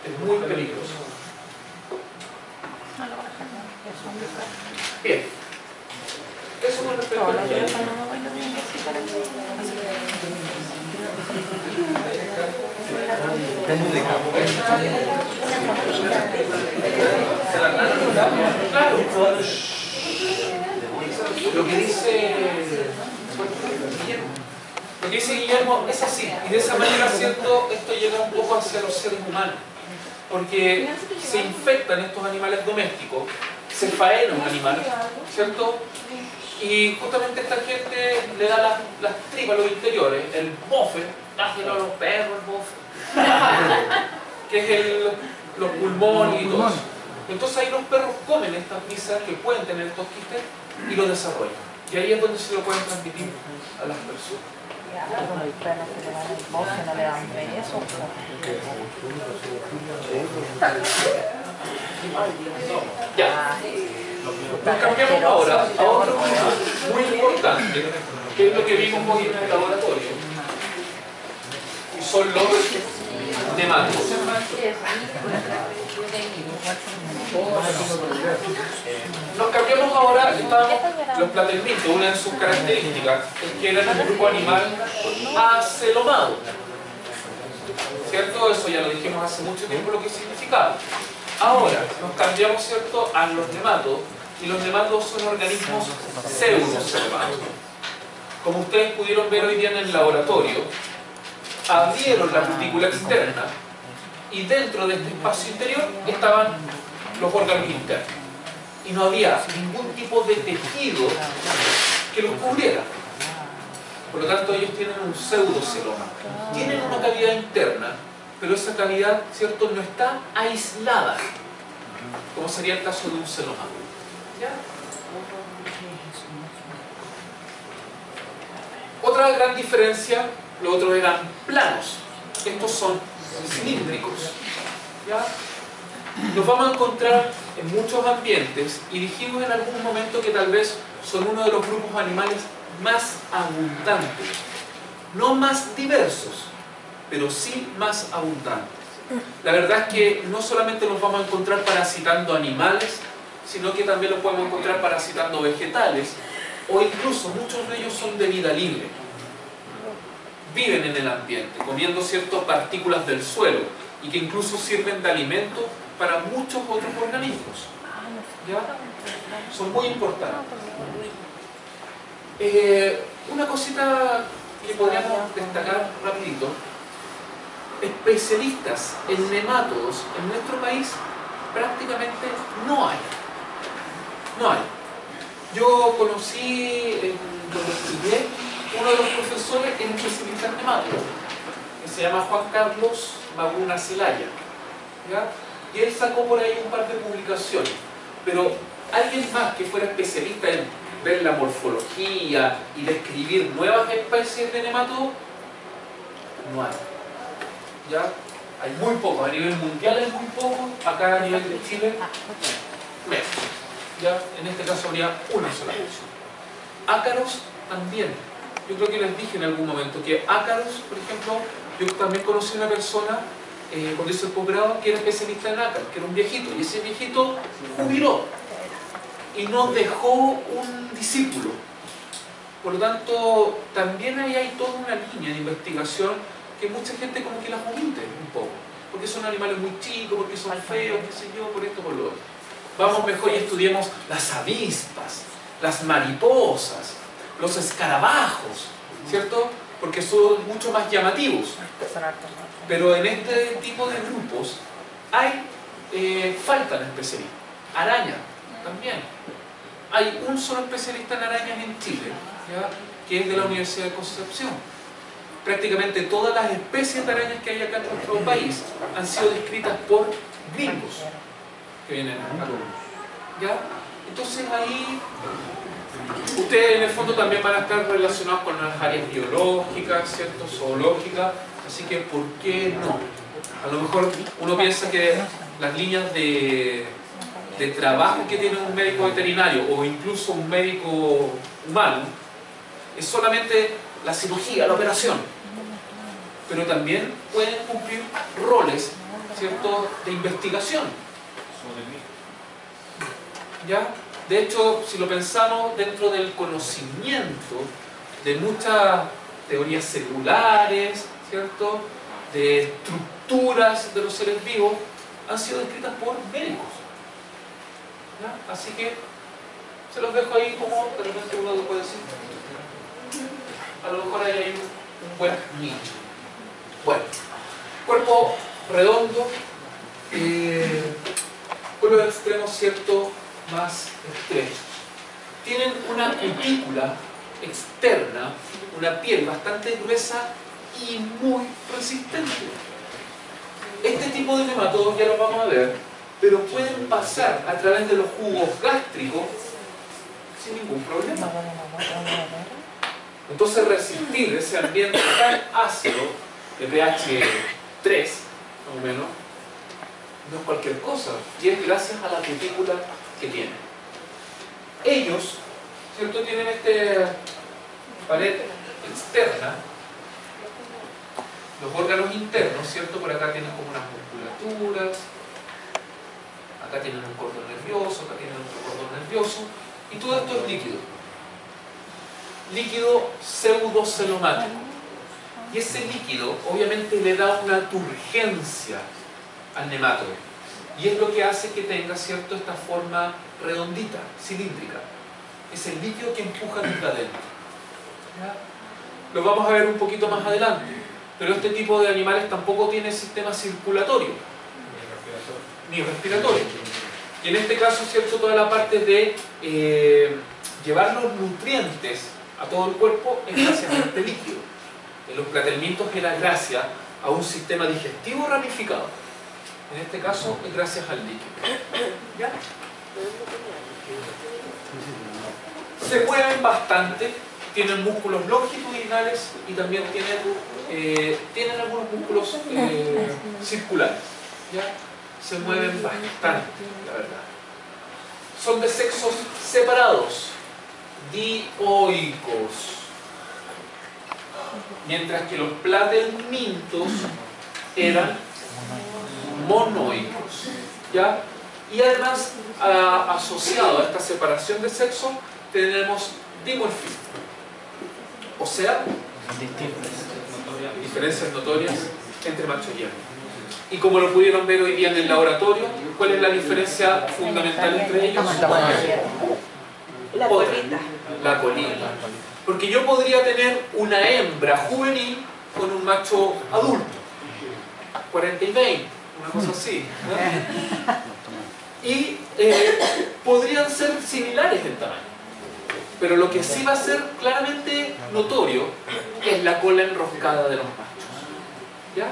Es muy peligroso. Bien. Eso con respecto a claro. Lo que dice Guillermo es así, y de esa manera, ¿cierto?, esto llega un poco hacia los seres humanos, porque se infectan estos animales domésticos, se faena un animal, ¿cierto?, y justamente esta gente le da las tripas, los interiores, el bofe, dáselo a los perros, el bofe, que es los pulmones y todo eso. Entonces ahí los perros comen estas vísceras que pueden tener estos quistes y los desarrollan. Y ahí es donde se lo pueden transmitir a las personas. Con el perro que le dan el bosque, no le dan besos. Ya. Nos cambiamos ahora a otro punto muy importante, que es lo que vimos hoy en el laboratorio. Y son los nematodos. Nos cambiamos ahora, los platelmintos, una de sus características es que eran un grupo animal acelomado. ¿Cierto? Eso ya lo dijimos hace mucho tiempo lo que significaba. Ahora nos cambiamos, ¿cierto?, a los nematodos, y los nematodos son organismos pseudocelomados. Como ustedes pudieron ver hoy día en el laboratorio, abrieron la cutícula externa y dentro de este espacio interior estaban los órganos internos. Y no había ningún tipo de tejido que los cubriera. Por lo tanto, ellos tienen un pseudoceloma. Tienen una cavidad interna, pero esa cavidad, ¿cierto?, no está aislada, como sería el caso de un celoma. ¿Ya? Otra gran diferencia, los otros eran planos. Estos son cilíndricos. ¿Ya? Los vamos a encontrar en muchos ambientes y dijimos en algún momento que tal vez son uno de los grupos animales más abundantes. No más diversos, pero sí más abundantes. La verdad es que no solamente los vamos a encontrar parasitando animales, sino que también los podemos encontrar parasitando vegetales, o incluso muchos de ellos son de vida libre. Viven en el ambiente, comiendo ciertas partículas del suelo, y que incluso sirven de alimento para muchos otros organismos. ¿Ya? Son muy importantes. Una cosita que podríamos destacar rapidito: especialistas en nemátodos en nuestro país prácticamente no hay. No hay. Yo conocí, cuando estudié, uno de los profesores que es especialista en nemátodos, que se llama Juan Carlos Maguna Celaya. ¿Ya? Y él sacó por ahí un par de publicaciones. Pero alguien más que fuera especialista en ver la morfología y describir nuevas especies de nematodos, no hay. ¿Ya? Hay muy pocos, a nivel mundial hay muy pocos, acá a nivel de Chile, menos. ¿Ya? En este caso habría una sola opción. Ácaros también. Yo creo que les dije en algún momento que ácaros, por ejemplo, yo también conocí a una persona cuando hice el posgrado que era especialista en ácaros, que era un viejito, y ese viejito jubiló y nos dejó un discípulo. Por lo tanto, también ahí hay toda una línea de investigación que mucha gente como que las omite un poco, porque son animales muy chicos, porque son feos, qué sé yo, por esto, por lo otro. Vamos mejor y estudiemos las avispas, las mariposas, los escarabajos, ¿cierto? Porque son mucho más llamativos. Pero en este tipo de grupos hay faltan especialistas. Araña también. Hay un solo especialista en arañas en Chile, ¿ya?, que es de la Universidad de Concepción. Prácticamente todas las especies de arañas que hay acá en nuestro país han sido descritas por gringos que vienen acá. ¿Ya? Entonces ahí ustedes en el fondo también van a estar relacionados con las áreas biológicas, ¿cierto?, zoológicas, así que ¿por qué no? A lo mejor uno piensa que las líneas de trabajo que tiene un médico veterinario o incluso un médico humano es solamente la cirugía, la operación, pero también pueden cumplir roles, ¿cierto?, de investigación. ¿Ya? De hecho, si lo pensamos dentro del conocimiento de muchas teorías celulares, ¿cierto?, de estructuras de los seres vivos, han sido descritas por médicos. ¿Ya? Así que se los dejo ahí como de repente uno lo puede decir. A lo mejor ahí hay un buen nicho. Bueno, cuerpo redondo, con los extremos, ¿cierto?, más estrechos. Tienen una cutícula externa, una piel bastante gruesa y muy resistente. Este tipo de nematodos ya lo vamos a ver, pero pueden pasar a través de los jugos gástricos sin ningún problema. Entonces resistir ese ambiente tan ácido, de pH 3, más o menos, no es cualquier cosa, y es gracias a la cutícula que tienen. Ellos, ¿cierto?, tienen esta pared externa, los órganos internos, ¿cierto?, por acá tienen como unas musculaturas, acá tienen un cordón nervioso, acá tienen otro cordón nervioso, y todo esto es líquido. Líquido pseudocelomático. Y ese líquido obviamente le da una turgencia al nematodo. Y es lo que hace que tenga, ¿cierto?, esta forma redondita, cilíndrica. Es el líquido que empuja desde adentro. ¿Ya? Lo vamos a ver un poquito más adelante. Pero este tipo de animales tampoco tiene sistema circulatorio ni respiratorio. Y en este caso, ¿cierto?, toda la parte de llevar los nutrientes a todo el cuerpo es gracias a este líquido. En los platelmintos era gracias a un sistema digestivo ramificado. En este caso es gracias al líquido. ¿Ya? Se mueven bastante, tienen músculos longitudinales y también tienen algunos músculos circulares. ¿Ya? Se mueven bastante, la verdad. Son de sexos separados, dioicos, mientras que los platelmintos eran monoicos, ¿ya? Y además, asociado a esta separación de sexo, tenemos dimorfismo, o sea, diferencias notorias entre macho y hembra. Y como lo pudieron ver hoy día en el laboratorio, ¿cuál es la diferencia fundamental entre ellos? La colita. La colita. Porque yo podría tener una hembra juvenil con un macho adulto, 40 y 20, una cosa así, ¿no? Y podrían ser similares en tamaño. Pero lo que sí va a ser claramente notorio es la cola enroscada de los machos. ¿Ya?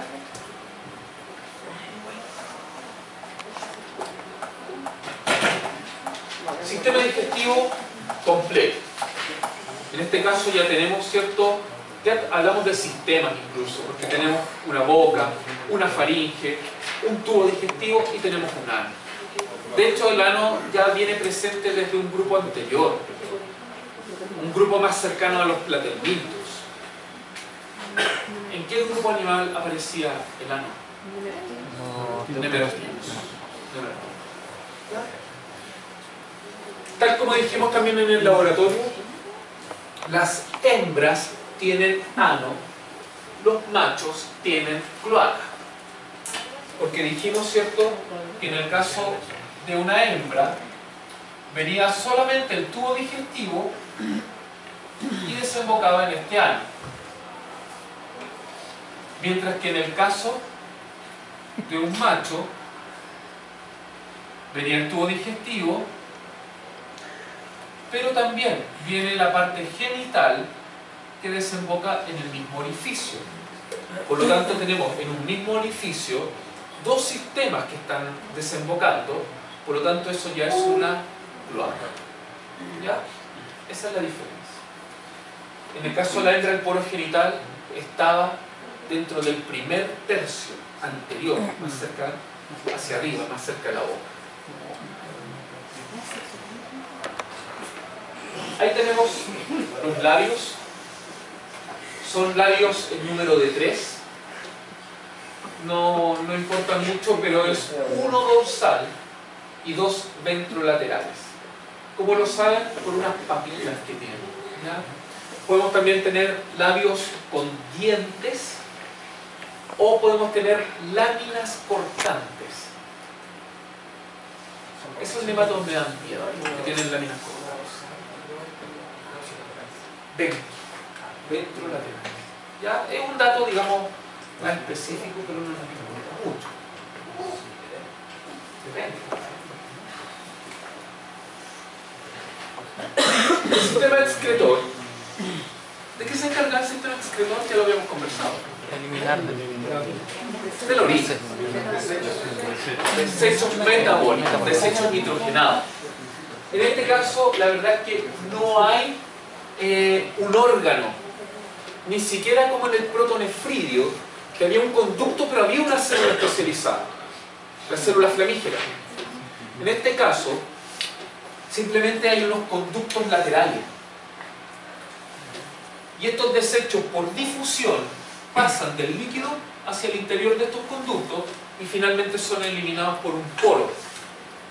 Sistema digestivo completo. En este caso ya tenemos, ¿cierto? Ya hablamos de sistemas incluso, porque tenemos una boca, una faringe, un tubo digestivo y tenemos un ano. De hecho, el ano ya viene presente desde un grupo anterior, un grupo más cercano a los platelmintos. ¿En qué grupo animal aparecía el ano? Nemertinos. Tal como dijimos también en el laboratorio, las hembras tienen ano, los machos tienen cloaca. Porque dijimos, ¿cierto?, que en el caso de una hembra venía solamente el tubo digestivo y desembocaba en este ano. Mientras que en el caso de un macho venía el tubo digestivo, pero también viene la parte genital que desemboca en el mismo orificio. Por lo tanto, tenemos en un mismo orificio dos sistemas que están desembocando, por lo tanto eso ya es una cloaca. ¿Ya? Esa es la diferencia. En el caso de la hembra, el poro genital estaba dentro del primer tercio anterior, más cerca, hacia arriba, más cerca de la boca. Ahí tenemos los labios. Son labios en número de 3. No importa mucho, pero es uno dorsal y 2 ventrolaterales. ¿Cómo lo saben? Por unas papilas que tienen. ¿Ya? Podemos también tener labios con dientes o podemos tener láminas cortantes. Esos nematodos me dan miedo, que tienen láminas cortantes. Ventrolaterales. ¿Ya? Es un dato, digamos, más específico, pero no nos importa mucho. Depende. El sistema excretor. ¿De qué se encarga el sistema excretor? Ya lo habíamos conversado. Eliminar Del origen. Desechos metabólicos, desechos nitrogenados. En este caso, la verdad es que no hay un órgano ni siquiera como en el protonefridio, que había un conducto pero había una célula especializada, la célula flamígera. En este caso, simplemente hay unos conductos laterales. Y estos desechos por difusión pasan del líquido hacia el interior de estos conductos y finalmente son eliminados por un poro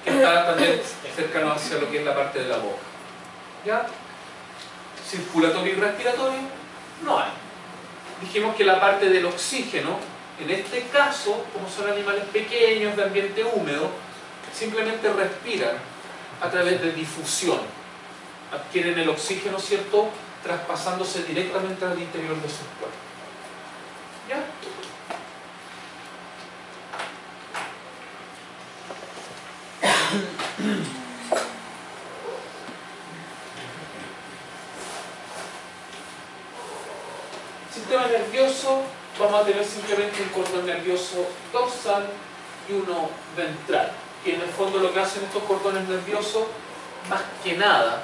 que está también cercano hacia lo que es la parte de la boca. ¿Ya? Circulatorio y respiratorio no hay. Dijimos que la parte del oxígeno, en este caso, como son animales pequeños de ambiente húmedo, simplemente respiran a través de difusión. Adquieren el oxígeno, ¿cierto?, traspasándose directamente al interior de sus cuerpos. ¿Ya? Sistema nervioso, vamos a tener simplemente un cordón nervioso dorsal y uno ventral, que en el fondo lo que hacen estos cordones nerviosos, más que nada,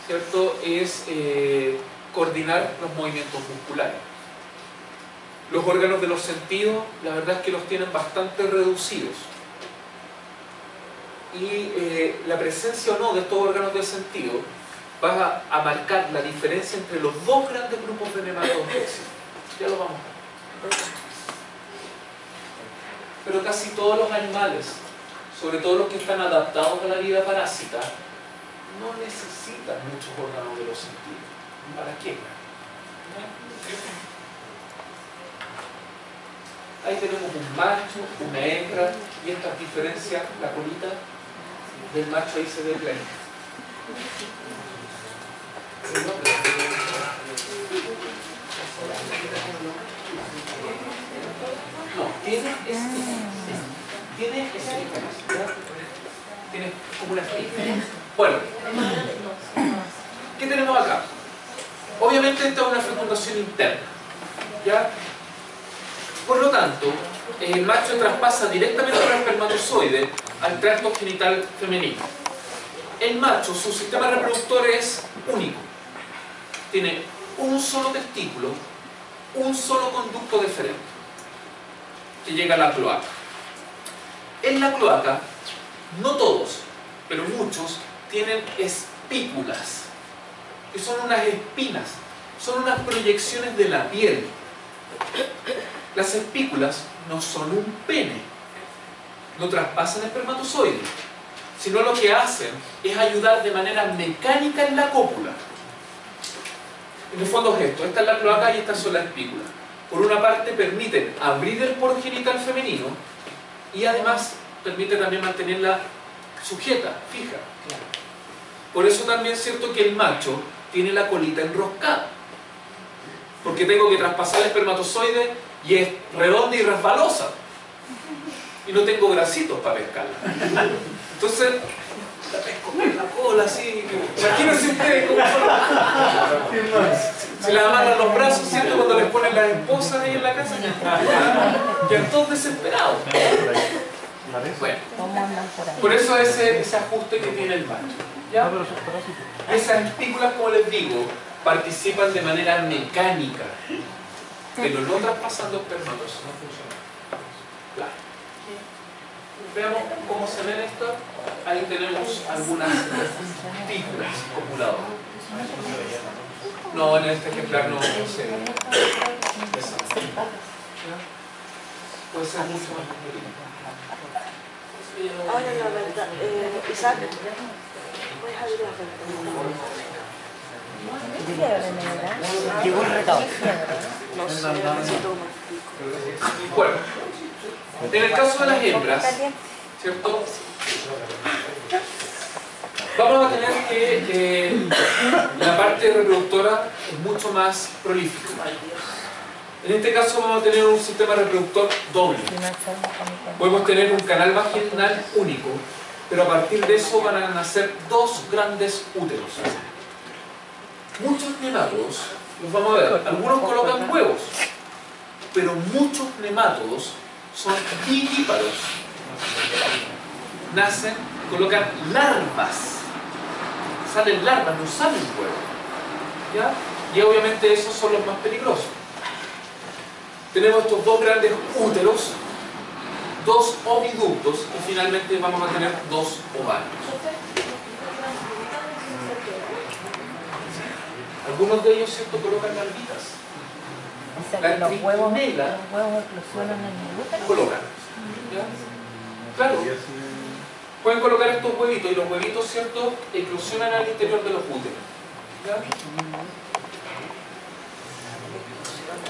¿cierto?, es coordinar los movimientos musculares. Los órganos de los sentidos, la verdad es que los tienen bastante reducidos. Y la presencia o no de estos órganos del sentido va a marcar la diferencia entre los dos grandes grupos de nematodos que existen. Ya lo vamos a ver. Pero casi todos los animales, sobre todo los que están adaptados a la vida parásita, no necesitan muchos órganos de los sentidos. ¿Para qué? Ahí tenemos un macho, una hembra, y estas diferencias, la colita del macho ahí se ve clarita. No, tiene como una espina. Bueno, ¿qué tenemos acá? Obviamente esta es una fecundación interna, ¿ya? Por lo tanto, el macho traspasa directamente el espermatozoide al tracto genital femenino. El macho, su sistema reproductor es único. Tiene un solo testículo, un solo conducto deferente, que llega a la cloaca. En la cloaca, no todos, pero muchos, tienen espículas, que son unas espinas, son unas proyecciones de la piel. Las espículas no son un pene, no traspasan el espermatozoide, sino lo que hacen es ayudar de manera mecánica en la cópula. En el fondo es esto, esta es la cloaca y estas son las espículas. Por una parte permiten abrir el poro genital femenino y además permite también mantenerla sujeta, fija. Por eso también es cierto que el macho tiene la colita enroscada, porque tengo que traspasar el espermatozoide y es redonda y resbalosa y no tengo grasitos para pescarla. Entonces la pesco con la cola así. Imagínense ustedes cómo se la amarran los brazos, ¿cierto? Cuando les ponen las esposas ahí en la casa, quedan todos desesperados. Bueno, por eso ese ajuste que tiene el macho, ¿ya? Esas espículas, como les digo, participan de manera mecánica, pero no traspasando espermatozoides, no funciona. Claro. Veamos cómo se ven estas. Ahí tenemos algunas espículas copuladoras. No, en este ejemplar no se ve. Puede ser mucho más pequeño. Ahora la verdad, Isaac, puedes abrir la ventana. Llegó un recado. No sé, necesito más. Bueno, en el caso de las hembras, ¿cierto? Vamos a tener que la parte reproductora es mucho más prolífica. En este caso vamos a tener un sistema reproductor doble. Podemos tener un canal vaginal único, pero a partir de eso van a nacer dos grandes úteros. Muchos nemátodos, los vamos a ver, algunos colocan huevos, pero muchos nemátodos son vivíparos. Nacen, colocan larvas. Salen larvas, no salen huevos. ¿Ya? Y obviamente esos son los más peligrosos. Tenemos estos dos grandes úteros, dos oviductos y finalmente vamos a tener dos ovarios. Algunos de ellos, ¿cierto?, colocan larvitas. O sea, La que los huevos trichinela eclosionan en el útero. colocan. ¿Ya? Claro. Pueden colocar estos huevitos y los huevitos, ¿cierto?, eclosionan al interior de los úteros. ¿Ya?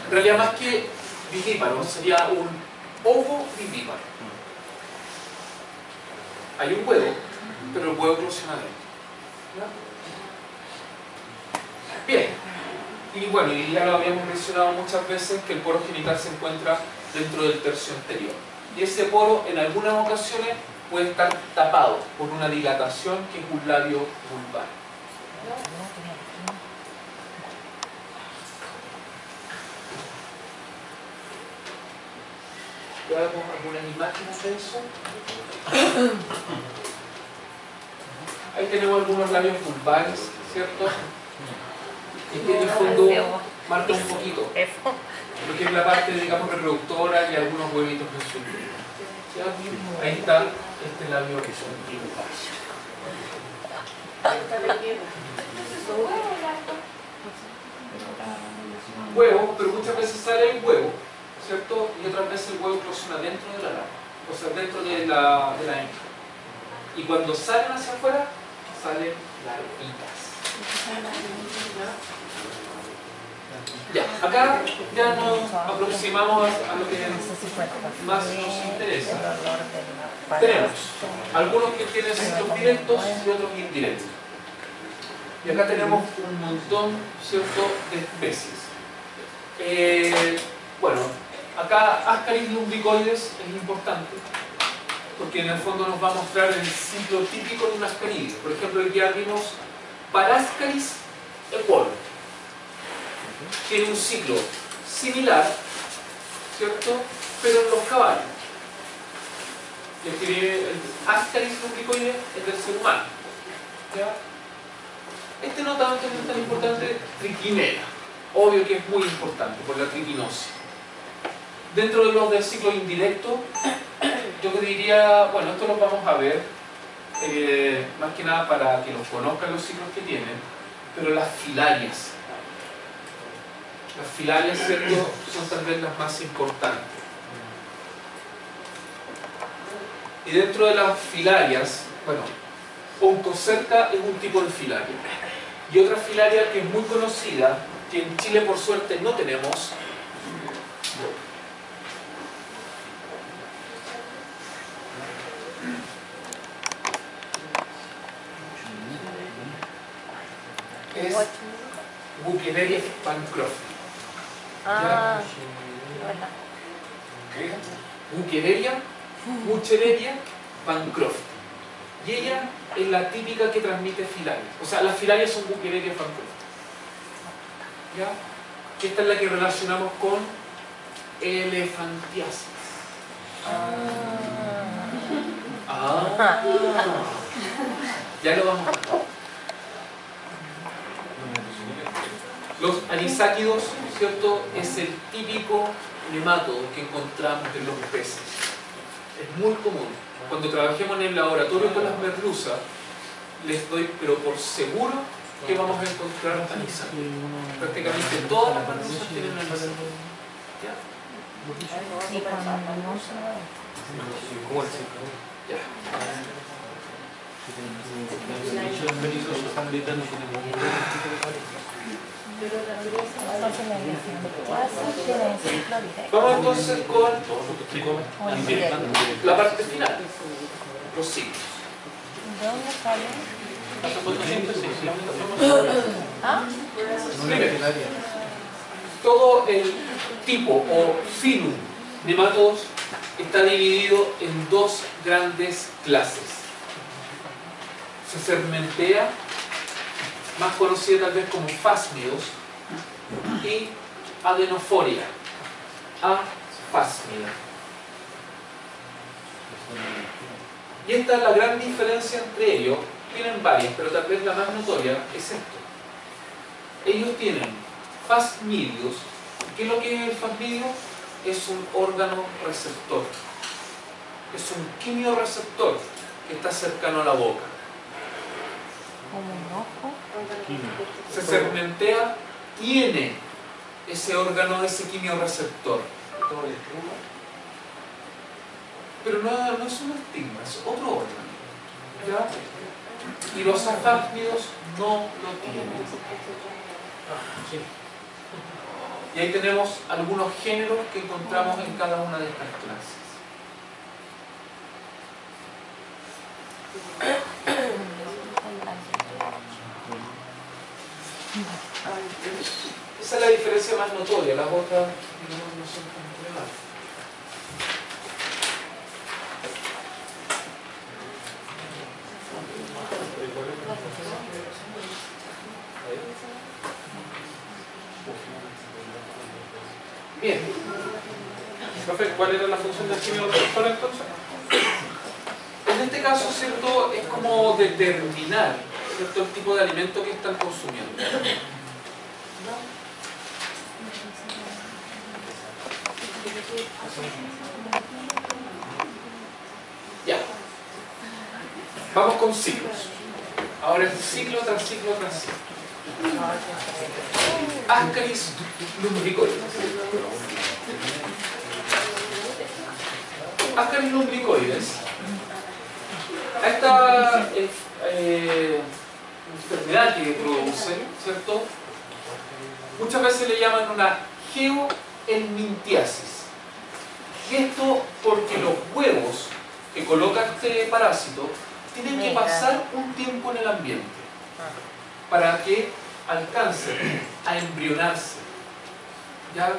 En realidad, más que vivíparo, sería un ovovivíparo. Hay un huevo, pero el huevo eclosiona dentro. ¿Ya? Bien. Y bueno, y ya lo habíamos mencionado muchas veces que el poro genital se encuentra dentro del tercio anterior. Y ese poro, en algunas ocasiones, puede estar tapado por una dilatación que es un labio vulvar. Veamos algunas imágenes de eso. Ahí tenemos algunos labios vulvares, ¿cierto? Y que en el fondo marca un poquito lo que es la parte, digamos, reproductora y algunos huevitos de su interior. Ahí está este labio que son huevo, pero muchas veces sale el huevo, ¿cierto? Y otras veces el huevo eclosiona dentro de la larva, o sea, dentro de la hembra. Y cuando salen hacia afuera, salen larvitas. Ya, acá ya nos aproximamos a lo que más nos interesa. Tenemos algunos que tienen ciclos directos y otros indirectos. Y acá tenemos un montón, ¿cierto?, de especies. Bueno, acá Ascaris lumbricoides es importante porque en el fondo nos va a mostrar el ciclo típico de un ascarídeo. Por ejemplo, aquí ya vimos Parascaris equor. Tiene un ciclo similar, ¿cierto?, pero en los caballos. Y el que viene, el Ascaris lumbricoides, es del ser humano. ¿Ya? Este no tanto es tan importante, Trichinella. Obvio que es muy importante por la triquinosis. Dentro de los del ciclo indirecto, yo diría, bueno, esto lo vamos a ver, más que nada para que los conozcan los ciclos que tienen, pero las filarias. Las filarias, ¿cierto?, son tal vez las más importantes. Y dentro de las filarias, bueno, Oncocerca es un tipo de filaria. Y otra filaria que es muy conocida, que en Chile por suerte no tenemos, es Buchereria Bancroft. Ah, Buchereria Bancroft. Y ella es la típica que transmite filarias. O sea, las filarias son Buchereria Bancroft. ¿Ya? Esta es la que relacionamos con elefantiasis. Ya lo vamos a ver. Los anisáquidos, ¿cierto?, es el típico nemátodo que encontramos en los peces. Es muy común. Cuando trabajemos en el laboratorio con las merluzas, les doy, pero por seguro, que vamos a encontrar anisáquidos. Prácticamente todas las merluzas tienen anisáquidos. ¿Ya? Ya. Vamos entonces con la parte final, los ciclos. ¿de dónde sale? Primero, todo el tipo o filum nemátodos está dividido en dos grandes clases. Cecermentea, más conocida tal vez como fásmidos, y Adenoforia, afásmida. Y esta es la gran diferencia entre ellos. Tienen varias, pero tal vez la más notoria es esto. Ellos tienen plasmidios. ¿Qué es lo que es el plasmidio? Es un órgano receptor. Es un quimioreceptor que está cercano a la boca. Como un ojo. Se segmentea, tiene ese órgano, ese quimioreceptor. Pero no es un estigma, es otro órgano. ¿Ya? Y los afásmidos no lo tienen. Y ahí tenemos algunos géneros que encontramos en cada una de estas clases. Esa es la diferencia más notoria, las otras no son tan relevantes. Bien. Profe, ¿cuál era la función del quimioreceptor entonces? En este caso, ¿cierto? Es como determinar, ¿cierto?, el tipo de alimento que están consumiendo. Ya. Vamos con ciclos. Ahora es ciclo tras ciclo tras ciclo. Ascaris lumbricoides. Ascaris lumbricoides. A esta enfermedad que produce, ¿cierto?, muchas veces le llaman una geohelminthiasis. Y esto porque los huevos que coloca este parásito tienen que pasar un tiempo en el ambiente para que alcancen a embrionarse. ¿Ya?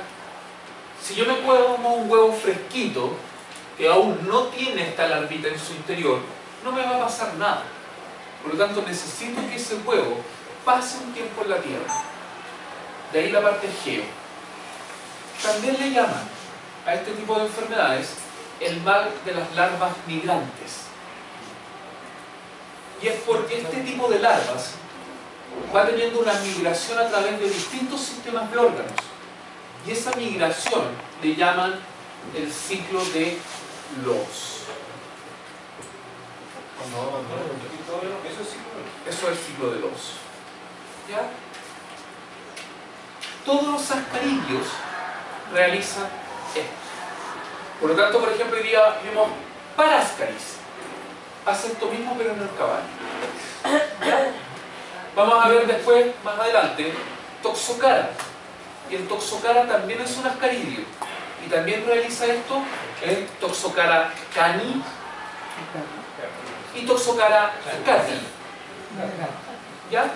Si yo me como un huevo fresquito que aún no tiene esta larvita en su interior, no me va a pasar nada. Por lo tanto, necesito que ese huevo pase un tiempo en la tierra. De ahí la parte geo. También le llaman a este tipo de enfermedades el mal de las larvas migrantes. Y es porque este tipo de larvas va teniendo una migración a través de distintos sistemas de órganos. Y esa migración le llaman el ciclo de Loos. Eso es el ciclo de Loos. ¿Ya? Todos los ascarídeos realizan esto. Por lo tanto, por ejemplo, hoy día vimos Parascaris. Hace esto mismo pero en el caballo. ¿Ya? Vamos a ver después, más adelante, Toxocara. Y el Toxocara también es un ascarídeo. Y también realiza esto el Toxocara cani y Toxocara cati. ¿Ya?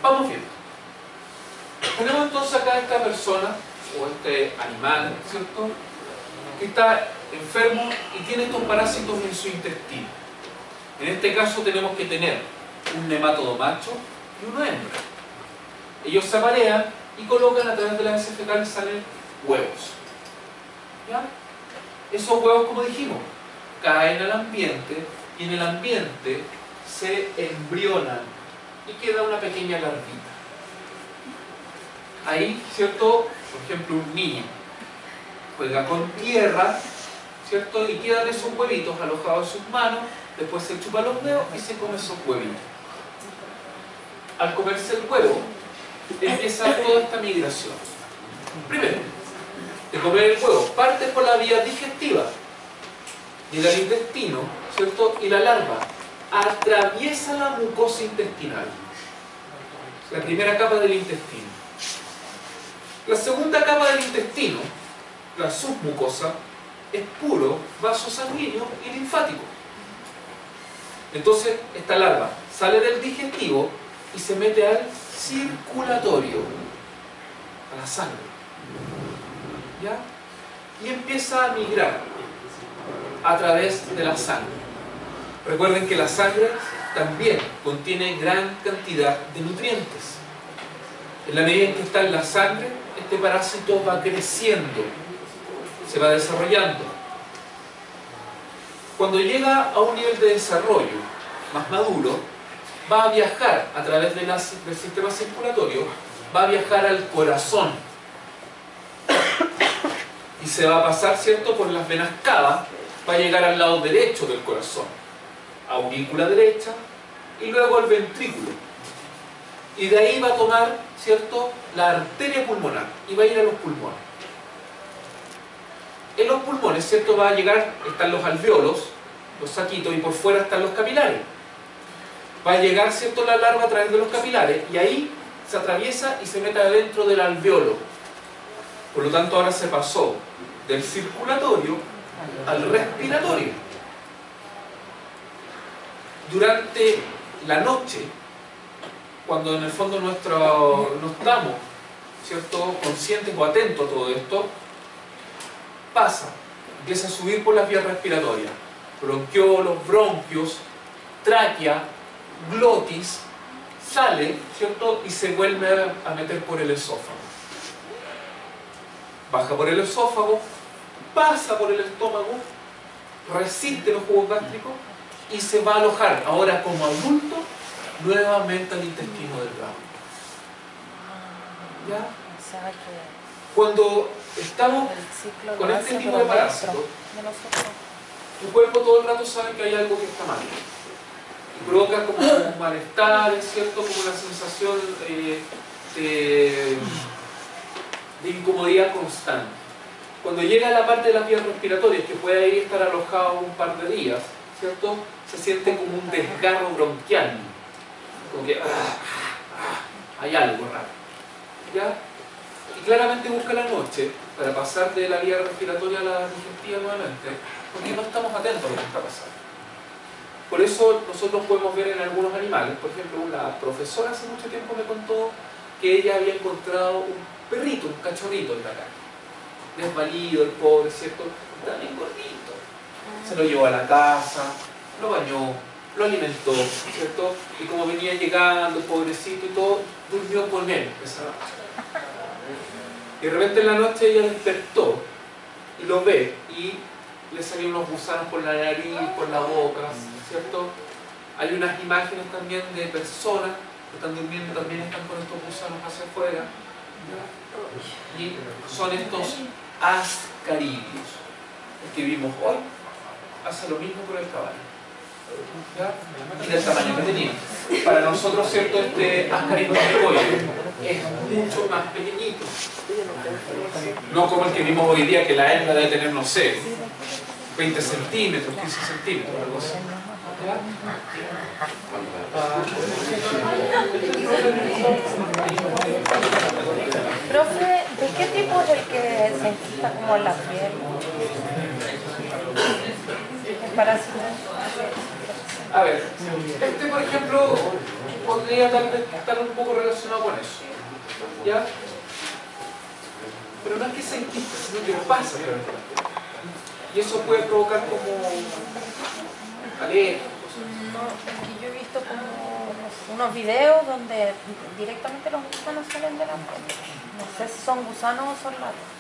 Vamos viendo. Tenemos entonces acá esta persona, o este animal, ¿cierto?, que está enfermo y tiene estos parásitos en su intestino. En este caso tenemos que tener un nematodo macho y una hembra. Ellos se aparean y colocan a través de las heces fecales, salen huevos. ¿Ya? Esos huevos, como dijimos, caen al ambiente y en el ambiente se embrionan y queda una pequeña larvita. Ahí, ¿cierto? Por ejemplo, un niño juega con tierra, ¿cierto? Y quedan esos huevitos alojados en sus manos, después se chupa los dedos y se come esos huevitos. Al comerse el huevo, empieza toda esta migración. Primero, de comer el huevo, parte por la vía digestiva, llega al intestino, ¿cierto? Y la larva atraviesa la mucosa intestinal, la primera capa del intestino. La segunda capa del intestino, la submucosa, es puro vaso sanguíneo y linfático. Entonces, esta larva sale del digestivo y se mete al circulatorio, a la sangre. ¿Ya? Y empieza a migrar a través de la sangre. Recuerden que la sangre también contiene gran cantidad de nutrientes. En la medida en que está en la sangre, este parásito va creciendo, se va desarrollando. Cuando llega a un nivel de desarrollo más maduro, va a viajar a través del sistema circulatorio va a viajar al corazón y se va a pasar, ¿cierto?, por las venas cavas, va a llegar al lado derecho del corazón, aurícula derecha y luego al ventrículo, y de ahí va a tomar, ¿cierto?, la arteria pulmonar y va a ir a los pulmones. En los pulmones, ¿cierto?, va a llegar, están los alvéolos, los saquitos, y por fuera están los capilares. Va a llegar, ¿cierto?, la larva a través de los capilares y ahí se atraviesa y se mete adentro del alvéolo. Por lo tanto, ahora se pasó del circulatorio al respiratorio. Durante la noche, cuando en el fondo no estamos, ¿cierto?, conscientes o atentos a todo esto, pasa, empieza a subir por las vías respiratorias, bronquiolos, bronquios, tráquea, glotis, sale, ¿cierto?, y se vuelve a meter por el esófago. Baja por el esófago, pasa por el estómago, resiste los jugos gástricos y se va a alojar, ahora como adulto, nuevamente al intestino delgado. ¿Ya? Cuando estamos con este tipo de parásitos, tu cuerpo todo el rato sabe que hay algo que está mal. Y provoca como un malestar, ¿cierto?, como una sensación de incomodidad constante. Cuando llega a la parte de las vías respiratorias, que puede ahí estar alojado un par de días, ¿cierto?, se siente como un desgarro bronquial, como que hay algo raro, ¿ya? Y claramente busca la noche para pasar de la vía respiratoria a la digestiva nuevamente, porque no estamos atentos a lo que está pasando. Por eso nosotros podemos ver en algunos animales, por ejemplo, una profesora hace mucho tiempo me contó que ella había encontrado un perrito, un cachorrito en la calle, desvalido, el pobre, ¿cierto?, estaba bien gordito. Se lo llevó a la casa, lo bañó, lo alimentó, ¿cierto?, y como venía llegando, pobrecito y todo, durmió con él esa noche. Y de repente en la noche ella despertó y lo ve y le salieron unos gusanos por la nariz, por la boca, ¿cierto? Hay unas imágenes también de personas que están durmiendo, también están con estos gusanos hacia afuera, y son estos ascaridios. El que vimos hoy hace lo mismo con el caballo, ¿ya? Y del tamaño que tenía. Para nosotros, ¿cierto?, este ascaridio es mucho más pequeñito, no como el que vimos hoy día, que la hembra debe tener, no sé, 20 centímetros, 15 centímetros, algo así. Profe, ¿de qué tipo es el que se enquista como en la piel? ¿El parásito? A ver, este por ejemplo podría tal vez estar un poco relacionado con eso, ¿ya? Pero no es que se enquiste, sino que pasa. Y eso puede provocar como alergia. No, es que yo he visto como unos videos donde directamente los gusanos salen de la piel. No sé si son gusanos o son larvas.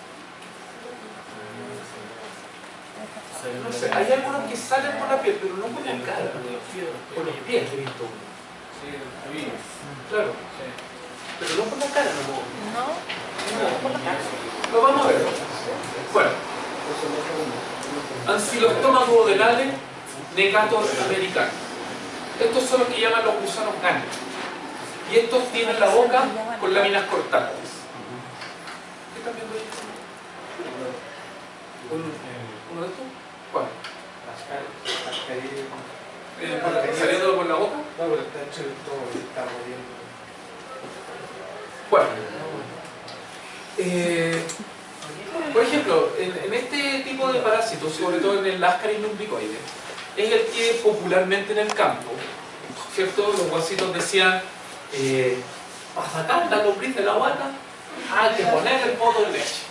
No sé, hay algunos que salen por la piel, pero no por la cara, por los pies he visto. Claro, pero no por la cara, no por la cara. Lo vamos a ver. Bueno, Ancylostoma duodenale negator americano. Estos son los que llaman los gusanos ganas. Y estos tienen la boca con láminas cortantes. ¿Qué están viendo ahí? ¿Uno de estos? ¿Cuál? ¿Saliendo por la boca? No, pero está hecho de todo, está moviendo. Bueno. Por ejemplo, en este tipo de parásitos, sobre todo en el Ascaris lumbricoides, es el que popularmente en el campo, ¿cierto? Los guasitos decían, para sacar la lombriz de la guata, hay que poner el poto de leche.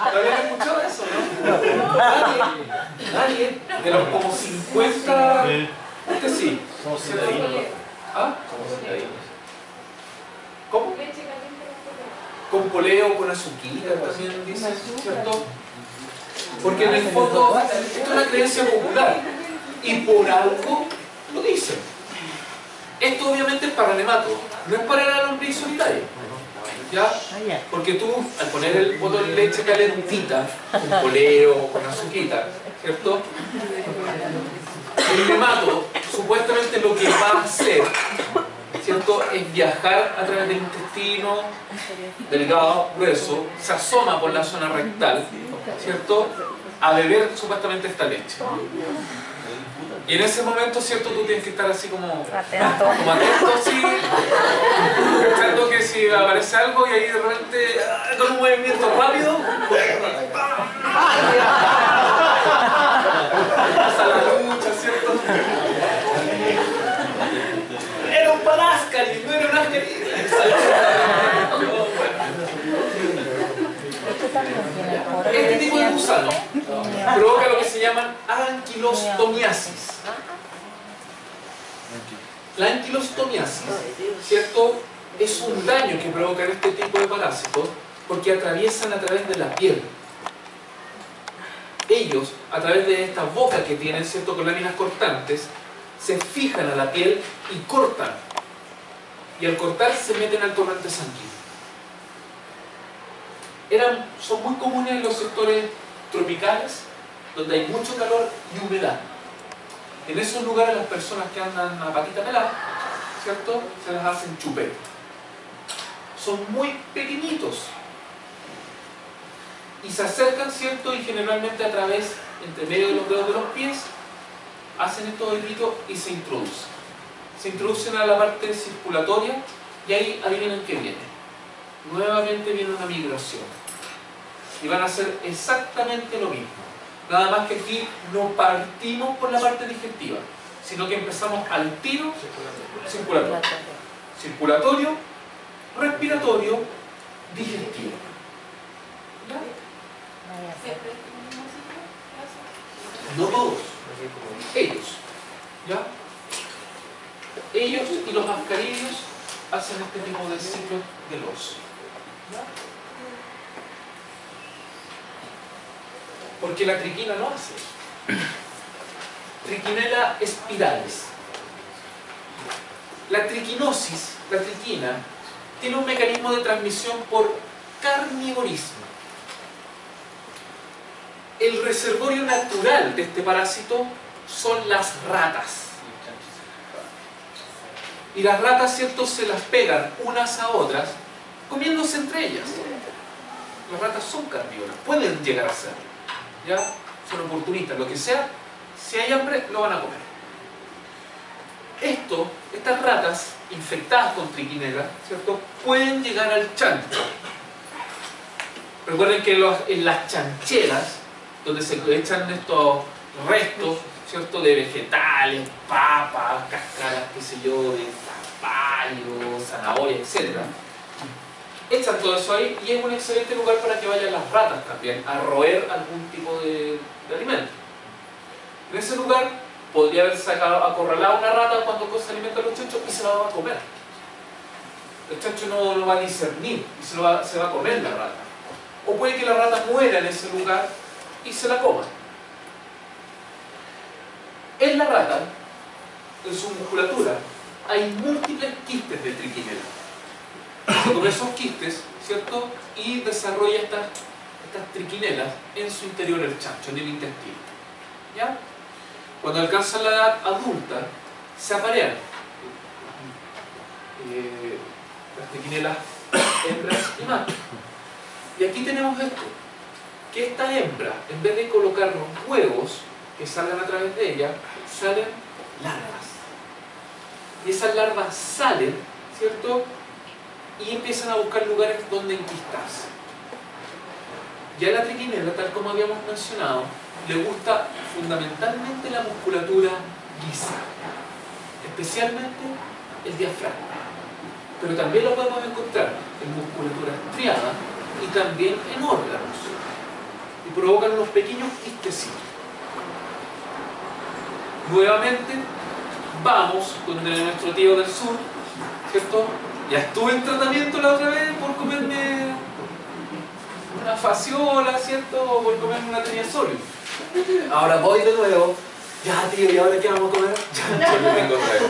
¿Habían escuchado eso, no? Nadie de los como 50... Usted sí. ¿Ah? ¿Cómo? Con poleo, con azuquita, también dicen, ¿cierto? Porque en el fondo, esto es una creencia popular y por algo lo dicen. Esto obviamente es para nematodos. No es para la lombriz solitaria. ¿Ya? Porque tú, al poner el botón de leche calentita, con poleo, con azuquita, ¿cierto? El nemato, supuestamente lo que va a hacer, ¿cierto?, es viajar a través del intestino delgado, grueso, se asoma por la zona rectal, ¿cierto?, a beber supuestamente esta leche. Y en ese momento, ¿cierto?, tú tienes que estar así como atento, así, pensando que si aparece algo y ahí de repente, con un movimiento rápido, pasa la lucha, ¿cierto? Era un panáscari, no era un ascari. Este tipo de gusano provoca lo que se llaman anquilostomiasis. La anquilostomiasis, ¿cierto?, es un daño que provocan este tipo de parásitos porque atraviesan a través de la piel. Ellos, a través de estas bocas que tienen, ¿cierto?, con láminas cortantes, se fijan a la piel y cortan. Y al cortar se meten al torrente sanguíneo. Son muy comunes en los sectores tropicales, donde hay mucho calor y humedad. En esos lugares las personas que andan a patita pelada, ¿cierto?, se las hacen chupetes. Son muy pequeñitos. Y se acercan, ¿cierto?, y generalmente a través, entre medio de los dedos de los pies, hacen estos hoyitos y se introducen. Se introducen a la parte circulatoria y ahí adivinen qué viene. Nuevamente viene una migración. Y van a hacer exactamente lo mismo. Nada más que aquí no partimos por la parte digestiva, sino que empezamos al tiro circulatorio. Circulatorio, respiratorio, digestivo. No todos. Ellos. ¿Ya? Ellos y los ascarídeos hacen este tipo de ciclo del oso. ¿Ya? Porque la triquina no hace eso. Trichinella spiralis. La triquinosis, la triquina, tiene un mecanismo de transmisión por carnivorismo. El reservorio natural de este parásito son las ratas. Y las ratas, ¿cierto?, se las pegan unas a otras, comiéndose entre ellas. Las ratas son carnívoras, pueden llegar a ser. ¿Ya? Son oportunistas, lo que sea, si hay hambre, lo van a comer. Estas ratas infectadas con trichinella, ¿cierto?, pueden llegar al chancho. Recuerden que en las chancheras, donde se echan estos restos, ¿cierto?, de vegetales, papas, cáscaras, qué sé yo, de zapallo, zanahoria, etc. Echan todo eso ahí y es un excelente lugar para que vayan las ratas también a roer algún tipo de alimento. En ese lugar podría haber acorralado una rata cuando se alimenta a los chanchos y se la va a comer. El chancho no va a discernir y se va a comer la rata. O puede que la rata muera en ese lugar y se la coma. En la rata, en su musculatura, hay múltiples quistes de trichinella. Se come esos quistes, ¿cierto?, y desarrolla estas triquinelas en su interior, el chancho, en el intestino. ¿Ya? Cuando alcanzan la edad adulta, se aparean las triquinelas hembras y machos. Y aquí tenemos esto, que esta hembra, en vez de colocar los huevos que salgan a través de ella, salen larvas. Y esas larvas salen, ¿cierto?, y empiezan a buscar lugares donde enquistarse. Ya la trichinella, tal como habíamos mencionado, le gusta fundamentalmente la musculatura lisa, especialmente el diafragma. Pero también lo podemos encontrar en musculatura estriada y también en órganos. Y provocan unos pequeños quistecitos. Nuevamente, vamos con nuestro tío del sur, ¿cierto? Ya estuve en tratamiento la otra vez por comerme una fasciola, ¿cierto? O por comerme una triazolio. Ahora voy de nuevo. Ya, tío, ¿y ahora qué vamos a comer? Ya, yo lo tengo otra vez.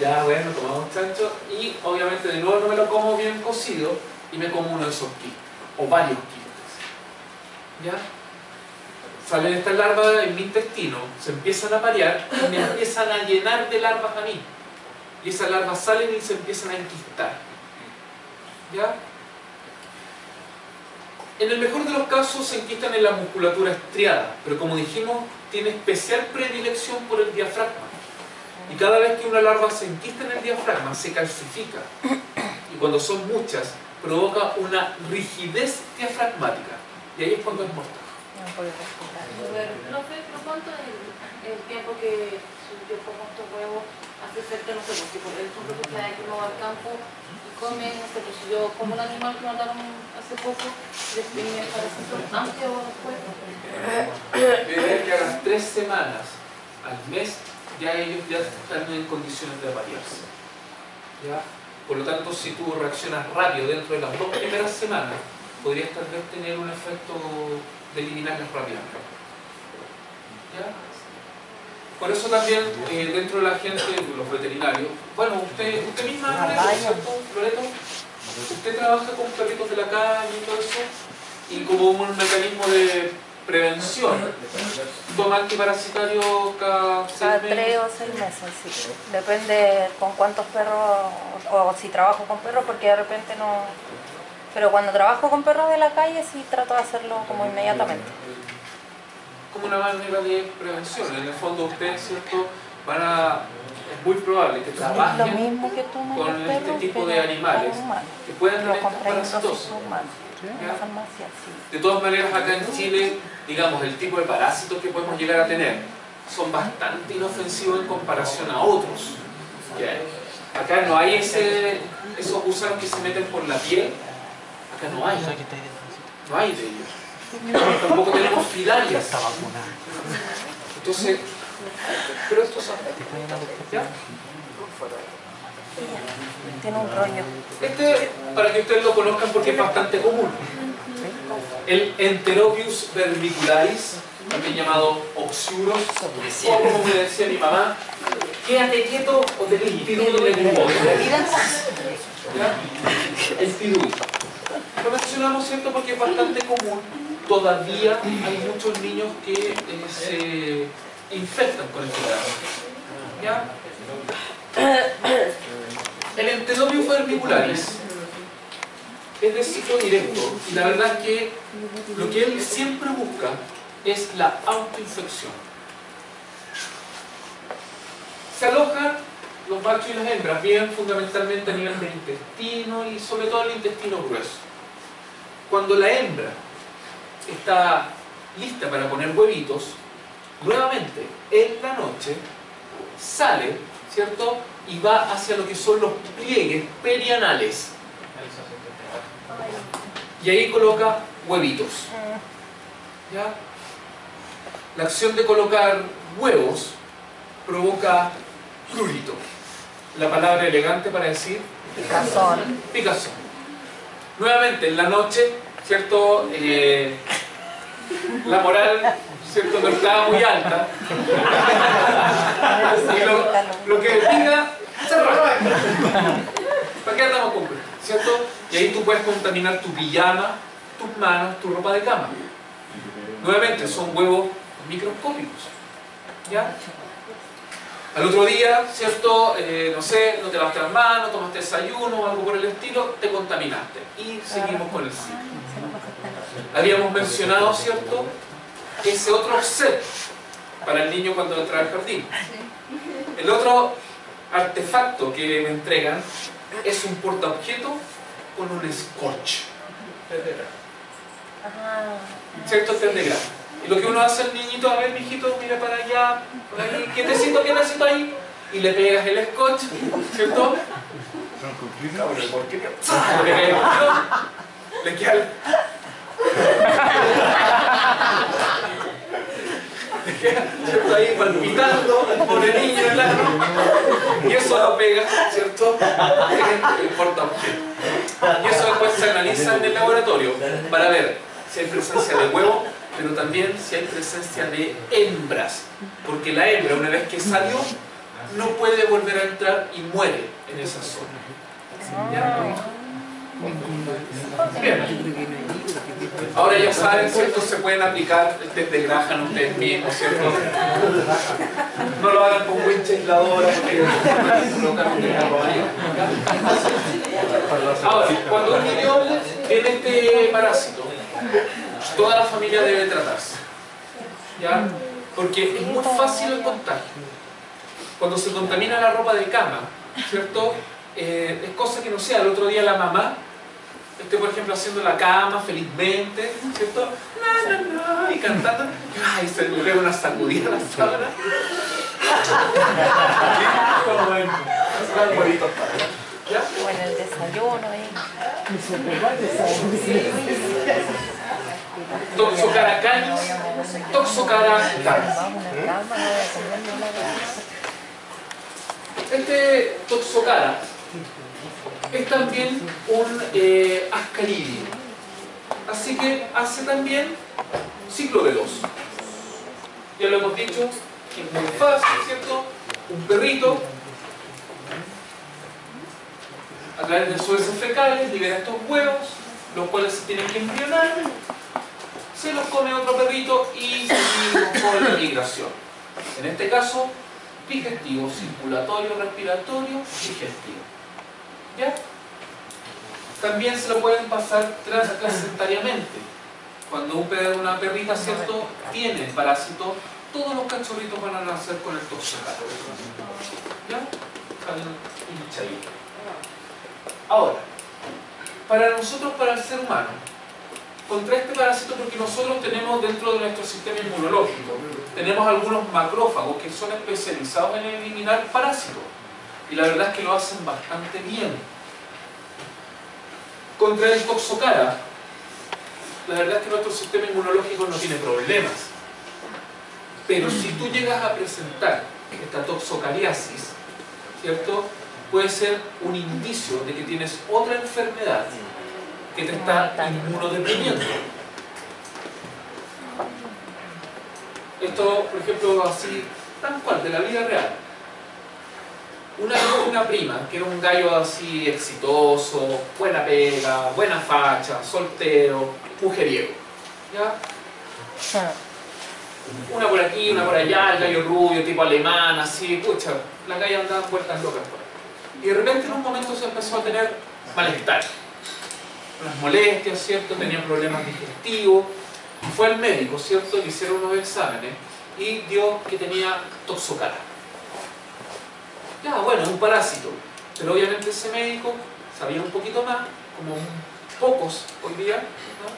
Ya, bueno, tomamos chancho y obviamente de nuevo no me lo como bien cocido y me como uno de esos kilos, o varios kilos. ¿Ya? Salen estas larvas en mi intestino, se empiezan a parear y me empiezan a llenar de larvas a mí. Y esas larvas salen y se empiezan a enquistar. ¿Ya? En el mejor de los casos se enquistan en la musculatura estriada, pero como dijimos, tiene especial predilección por el diafragma. Y cada vez que una larva se enquista en el diafragma, se calcifica. Y cuando son muchas, provoca una rigidez diafragmática. Y ahí es cuando es mortal. No puedo respirar. Profe, ¿pero cuánto es el tiempo que yo como estos huevos hace efecto? No sé, porque por ejemplo que hay que uno va al campo y come, no sé, pues si yo como un animal que mataron hace poco, después me parece antes o después. Yo diría que a las 3 semanas al mes ya ellos ya están en condiciones de aparearse. ¿Ya? Por lo tanto, si tú reaccionas rápido dentro de las 2 primeras semanas, podrías tal vez tener un efecto de eliminarlas rápidamente. ¿Ya? Por eso también dentro de la gente, los veterinarios, bueno, usted misma, Loreto, usted trabaja con perritos de la calle y todo eso, y como un mecanismo de prevención, toma antiparasitario cada 3 o 6 meses, sí. Depende con cuántos perros, o si trabajo con perros, porque de repente no... Pero cuando trabajo con perros de la calle sí trato de hacerlo como inmediatamente. Como una manera de prevención. En el fondo ustedes, ¿cierto? Es muy probable que Lo trabajen mismo que toman con los perros, este tipo pero de animales para humanos. que puedan Lo tener esta compré en parasitosis. dosis humanas, en la farmacia, sí. De todas maneras, acá en Chile, digamos, el tipo de parásitos que podemos llegar a tener son bastante inofensivos en comparación a otros. ¿Ya? Acá no hay esos gusanos que se meten por la piel. Acá no hay. No hay de ellos. Tampoco tenemos filarias. Entonces, pero estos son... ¿Ya? Tiene un rollo. Este, para que ustedes lo conozcan porque es bastante común. El Enterobius verbicularis, también llamado Oxyuros, o como me decía mi mamá, quédate quieto o te piduy en el móvil. El piduy. Lo mencionamos, ¿cierto? Porque es bastante común. Todavía hay muchos niños que se infectan con este grado. ¿Ya? El Enterobius verbicularis es de ciclo directo y la verdad es que lo que él siempre busca es la autoinfección. Se alojan los machos y las hembras, bien fundamentalmente a nivel del intestino y sobre todo el intestino grueso. Cuando la hembra está lista para poner huevitos, nuevamente en la noche sale, ¿cierto? Y va hacia lo que son los pliegues perianales. Y ahí coloca huevitos. ¿Ya? La acción de colocar huevos provoca prurito. La palabra elegante para decir Picazón. picazón. Nuevamente, en la noche, ¿cierto? La moral, ¿cierto? No estaba muy alta. Y lo que pica, se arranca. ¿Para qué andamos con prurito? ¿Cierto? Y ahí tú puedes contaminar tu pijama, tus manos, tu ropa de cama. Nuevamente, son huevos microscópicos. ¿Ya? Al otro día, ¿cierto? No sé, no te lavaste las manos, tomaste desayuno o algo por el estilo, te contaminaste. Y seguimos con el ciclo. Habíamos mencionado, ¿cierto? Ese otro offset para el niño cuando entra al jardín. El otro artefacto que me entregan es un portaobjeto con un scotch. ¿Cierto? 3 de grado. Y lo que uno hace al niñito, a ver, mijito, mira para allá, por ahí, quietecito ahí, y le pegas el scotch, ¿cierto? Le queda el... ¿cierto? Ahí palpitando al pobre niño en el agro, y eso lo pega, ¿cierto? En el portaobjeto. Y eso después se analiza en el laboratorio para ver si hay presencia de huevo, pero también si hay presencia de hembras, porque la hembra, una vez que salió, no puede volver a entrar y muere en esa zona. ¿Ya? Bien. Ahora ya saben, ¿cierto? Se pueden aplicar el test de Graham ustedes mismos, ¿cierto? No lo hagan con wincha aisladora porque colocan un descargo ahí. Ahora, cuando un niño tiene este parásito, toda la familia debe tratarse. ¿Ya? Porque es muy fácil el contagio. Cuando se contamina la ropa de cama, ¿cierto? Es cosa que no sea. El otro día la mamá, por ejemplo, haciendo la cama felizmente, ¿cierto? Y cantando, ay, se le pega una sacudida a la sábana. ¿Ya? Bueno, el desayuno ahí. Toxocaracanis, toxocaracanis. Este toxocara es también un ascarídeo, así que hace también ciclo veloz. Ya lo hemos dicho, que es muy fácil, ¿cierto? Un perrito a través de sus heces fecales libera estos huevos, los cuales se tienen que embrionar, se los come otro perrito y seguimos con la migración. En este caso, digestivo, circulatorio, respiratorio, digestivo. ¿Ya? También se lo pueden pasar transplacentariamente. Cuando una perrita, ¿cierto?, tiene el parásito, todos los cachorritos van a nacer con el toxocara. ¿Ya? Salen hinchaditos. Ahora, para nosotros, para el ser humano, contra este parásito, porque nosotros tenemos dentro de nuestro sistema inmunológico, tenemos algunos macrófagos que son especializados en eliminar parásitos. Y la verdad es que lo hacen bastante bien. Contra el toxocara, la verdad es que nuestro sistema inmunológico no tiene problemas. Pero si tú llegas a presentar esta toxocariasis, ¿cierto?, puede ser un indicio de que tienes otra enfermedad que te está inmunodeprimiendo. Esto, por ejemplo, así, tan cual, de la vida real. Una prima, que era un gallo así exitoso, buena pega, buena facha, soltero, mujeriego. ¿Ya? Una por aquí, una por allá, el gallo rubio, tipo alemán, así, pucha, la galla andaba en vueltas locas por ahí. Y de repente en un momento se empezó a tener malestar, unas molestias, ¿cierto? Tenía problemas digestivos. Fue al médico, ¿cierto? Le hicieron unos exámenes y dio que tenía toxocara. Ya, bueno, es un parásito. Pero obviamente ese médico sabía un poquito más, como pocos hoy día, ¿no?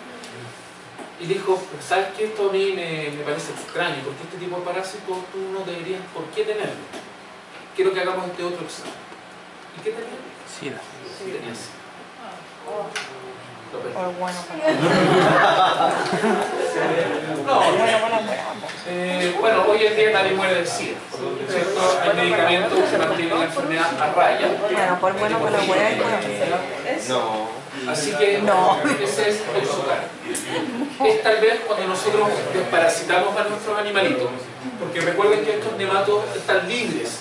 Y dijo, ¿sabes qué? Esto a mí me parece extraño, porque este tipo de parásito tú no deberías por qué tenerlo. Quiero que hagamos este otro examen. ¿Y qué tenía? SIDA. Sí, tenía SIDA. O bueno, bueno, hoy en día nadie muere de SIDA, ¿cierto? Hay medicamentos que mantienen la enfermedad a raya. bueno, por bueno, con la buena es bueno. No. Así que ese es el toxocara. Es tal vez cuando nosotros desparasitamos a nuestros animalitos, porque recuerden que estos nematos están libres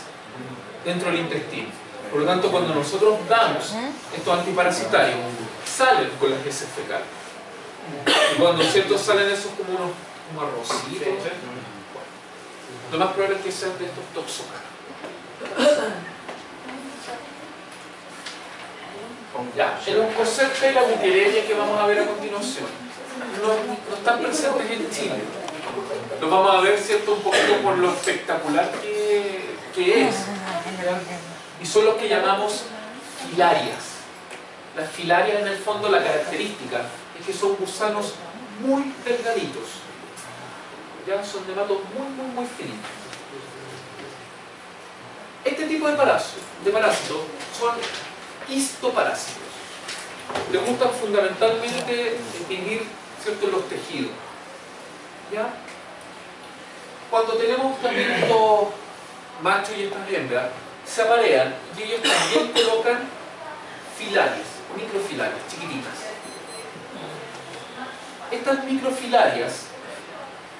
dentro del intestino. Por lo tanto, cuando nosotros damos estos antiparasitarios, salen con las heces fecales. Y cuando ciertos salen esos como unos arrocitos, lo más probable es que sean de estos toxocara. Ya, el oncocerca y la butyreria que vamos a ver a continuación no están presentes en Chile. Los vamos a ver, ¿cierto?, un poquito por lo espectacular que es. Y son los que llamamos filarias. Las filarias, en el fondo, la característica es que son gusanos muy delgaditos. Ya son nematos muy finitos. Este tipo de parásitos son histoparásitos. Les gustan fundamentalmente distinguir, ¿cierto?, los tejidos. ¿Ya? Cuando tenemos también estos machos y estas hembras, se aparean y ellos también colocan filarias, microfilarias, chiquititas. Estas microfilarias,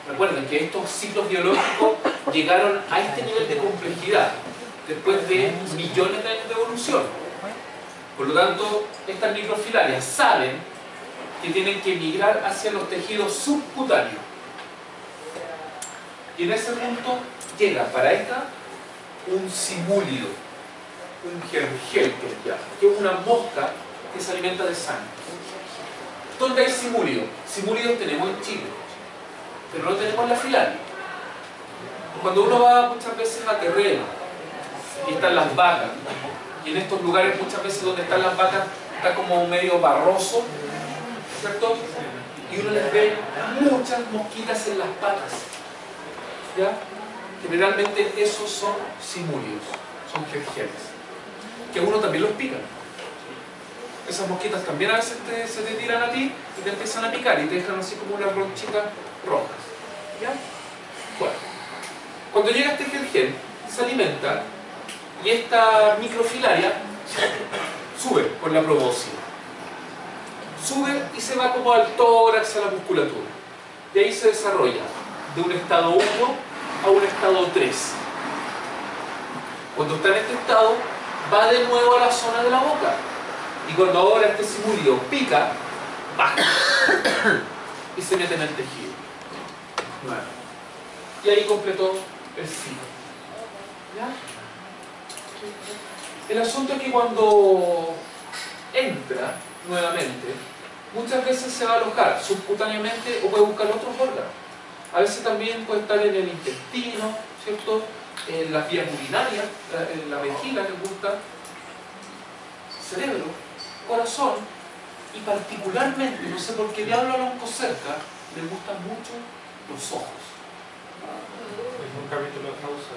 recuerden que estos ciclos biológicos llegaron a este nivel de complejidad, después de millones de años de evolución. Por lo tanto, estas microfilarias saben que tienen que migrar hacia los tejidos subcutáneos. Y en ese punto llega para esta un simúlido, un germgel que es una mosca que se alimenta de sangre. ¿Dónde hay simúlidos? Simúlidos tenemos en Chile, pero no tenemos en la filaria. Cuando uno va muchas veces a terreno y están las vacas, y en estos lugares muchas veces donde están las vacas está como medio barroso, ¿cierto? Y uno les ve muchas mosquitas en las patas, ¿ya? Generalmente esos son simúlidos, son gergeles, que a uno también los pican. Esas mosquitas también a veces se te tiran a ti y te empiezan a picar y te dejan así como unas ronchitas rojas, ¿ya? Bueno, cuando llega este gergel se alimenta y esta microfilaria sube por la probóscide. Sube y se va como al tórax, a la musculatura. Y ahí se desarrolla de un estado 1 a un estado 3. Cuando está en este estado, va de nuevo a la zona de la boca. Y cuando ahora este simúlido pica, baja. Y se mete en el tejido. Bueno. Y ahí completó el ciclo. ¿Ya? El asunto es que cuando entra nuevamente, muchas veces se va a alojar subcutáneamente o puede buscar otros órganos. A veces también puede estar en el intestino, ¿cierto? En las vías urinarias, en la vejiga le gusta, cerebro, corazón y particularmente, no sé por qué diablo a la oncocerca, le gustan mucho los ojos. Es un capítulo de Causa.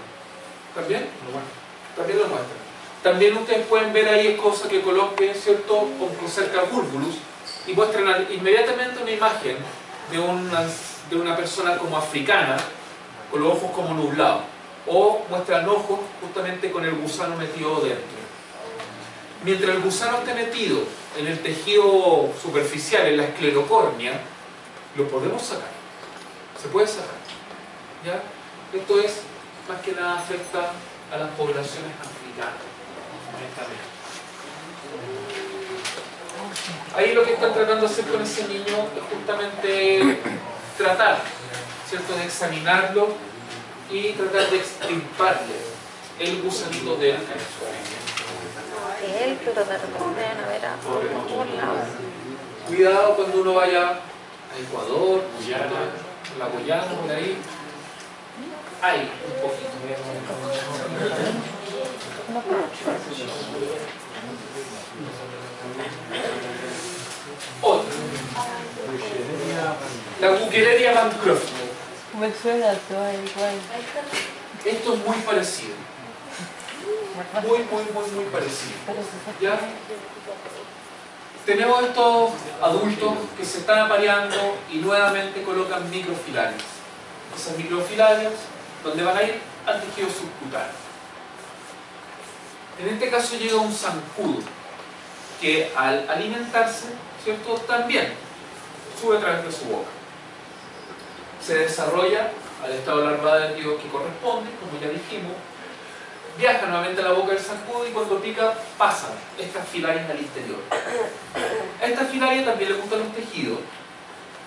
¿También? Bueno. También lo muestra. También ustedes pueden ver ahí cosas que coloquen, ¿cierto?, oncocerca bulbulus y muestran inmediatamente una imagen de una persona como africana con los ojos como nublados, o muestran ojos justamente con el gusano metido dentro. Mientras el gusano esté metido en el tejido superficial, en la esclerocórnea, lo podemos sacar. Se puede sacar. ¿Ya? Esto es, más que nada, afecta a las poblaciones africanas. Ahí lo que están tratando de hacer con ese niño es justamente tratar, ¿cierto?, de examinarlo y tratar de extirparle el gusanito del cáncer. Él, pero de repente deben haber a todos lados. Cuidado cuando uno vaya a Ecuador, la Guyana, por ahí. Hay un poquito. Otro. La Buchereria Bancroft. Me suena todo igual. Esto es muy parecido. Muy parecido. ¿Ya? Tenemos estos adultos que se están apareando y nuevamente colocan microfilarias. Esas microfilarias, donde van a ir al tejido subcutáneo. En este caso llega un zancudo que al alimentarse, ¿cierto?, también sube a través de su boca. Se desarrolla al estado larvario que corresponde, como ya dijimos, viaja nuevamente a la boca del zancudo y cuando pica pasan estas filarias al interior. A esta filaria también le gustan los tejidos,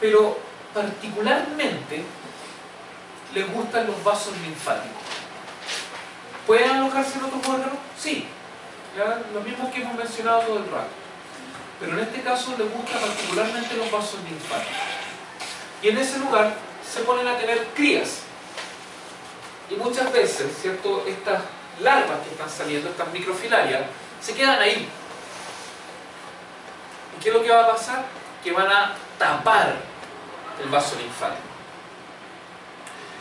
pero particularmente les gustan los vasos linfáticos. ¿Pueden alojarse en otros órganos? Sí, ¿ya? Los mismos que hemos mencionado todo el rato. Pero en este caso les gustan particularmente los vasos linfáticos. Y en ese lugar se ponen a tener crías. Y muchas veces, ¿cierto?, estas larvas que están saliendo, estas microfilarias, se quedan ahí. ¿Y qué es lo que va a pasar? Que van a tapar el vaso linfático.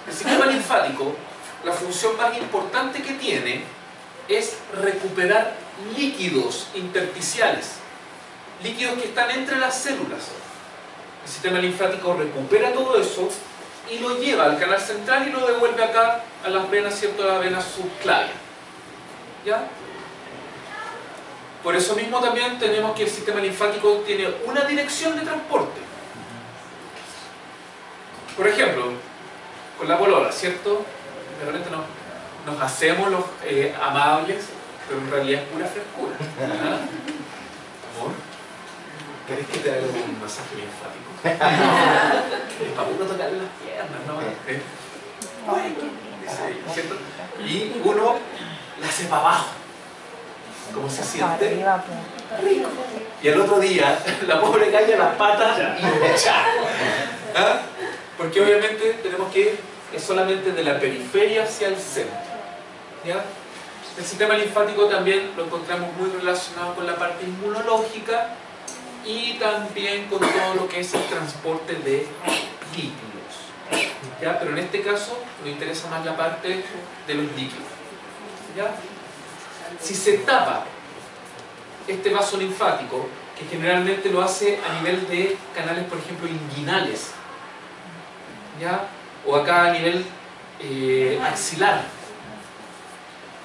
El sistema linfático, la función más importante que tiene es recuperar líquidos intersticiales, líquidos que están entre las células. El sistema linfático recupera todo eso y lo lleva al canal central y lo devuelve acá a las venas, ¿cierto?, a las venas subclavias. ¿Ya? Por eso mismo también tenemos que el sistema linfático tiene una dirección de transporte. Por ejemplo, con la polola, ¿cierto? De repente no. nos hacemos los amables, pero en realidad es pura frescura. ¿Ah? Amor, ¿querés que te haga un masaje linfático? Es para uno tocarle las piernas, ¿no? Bueno, dice ella, ¿cierto? Y uno la hace para abajo. ¿Cómo se siente? Arriba, Rico. Y el otro día, la pobre cae las patas hinchadas. ¿Ah? Porque obviamente tenemos que ir solamente de la periferia hacia el centro. ¿Ya? El sistema linfático también lo encontramos muy relacionado con la parte inmunológica y también con todo lo que es el transporte de líquidos. ¿Ya? Pero en este caso nos interesa más la parte de los líquidos. ¿Ya? Si se tapa este vaso linfático, que generalmente lo hace a nivel de canales, por ejemplo, inguinales, ¿ya? O acá a nivel axilar,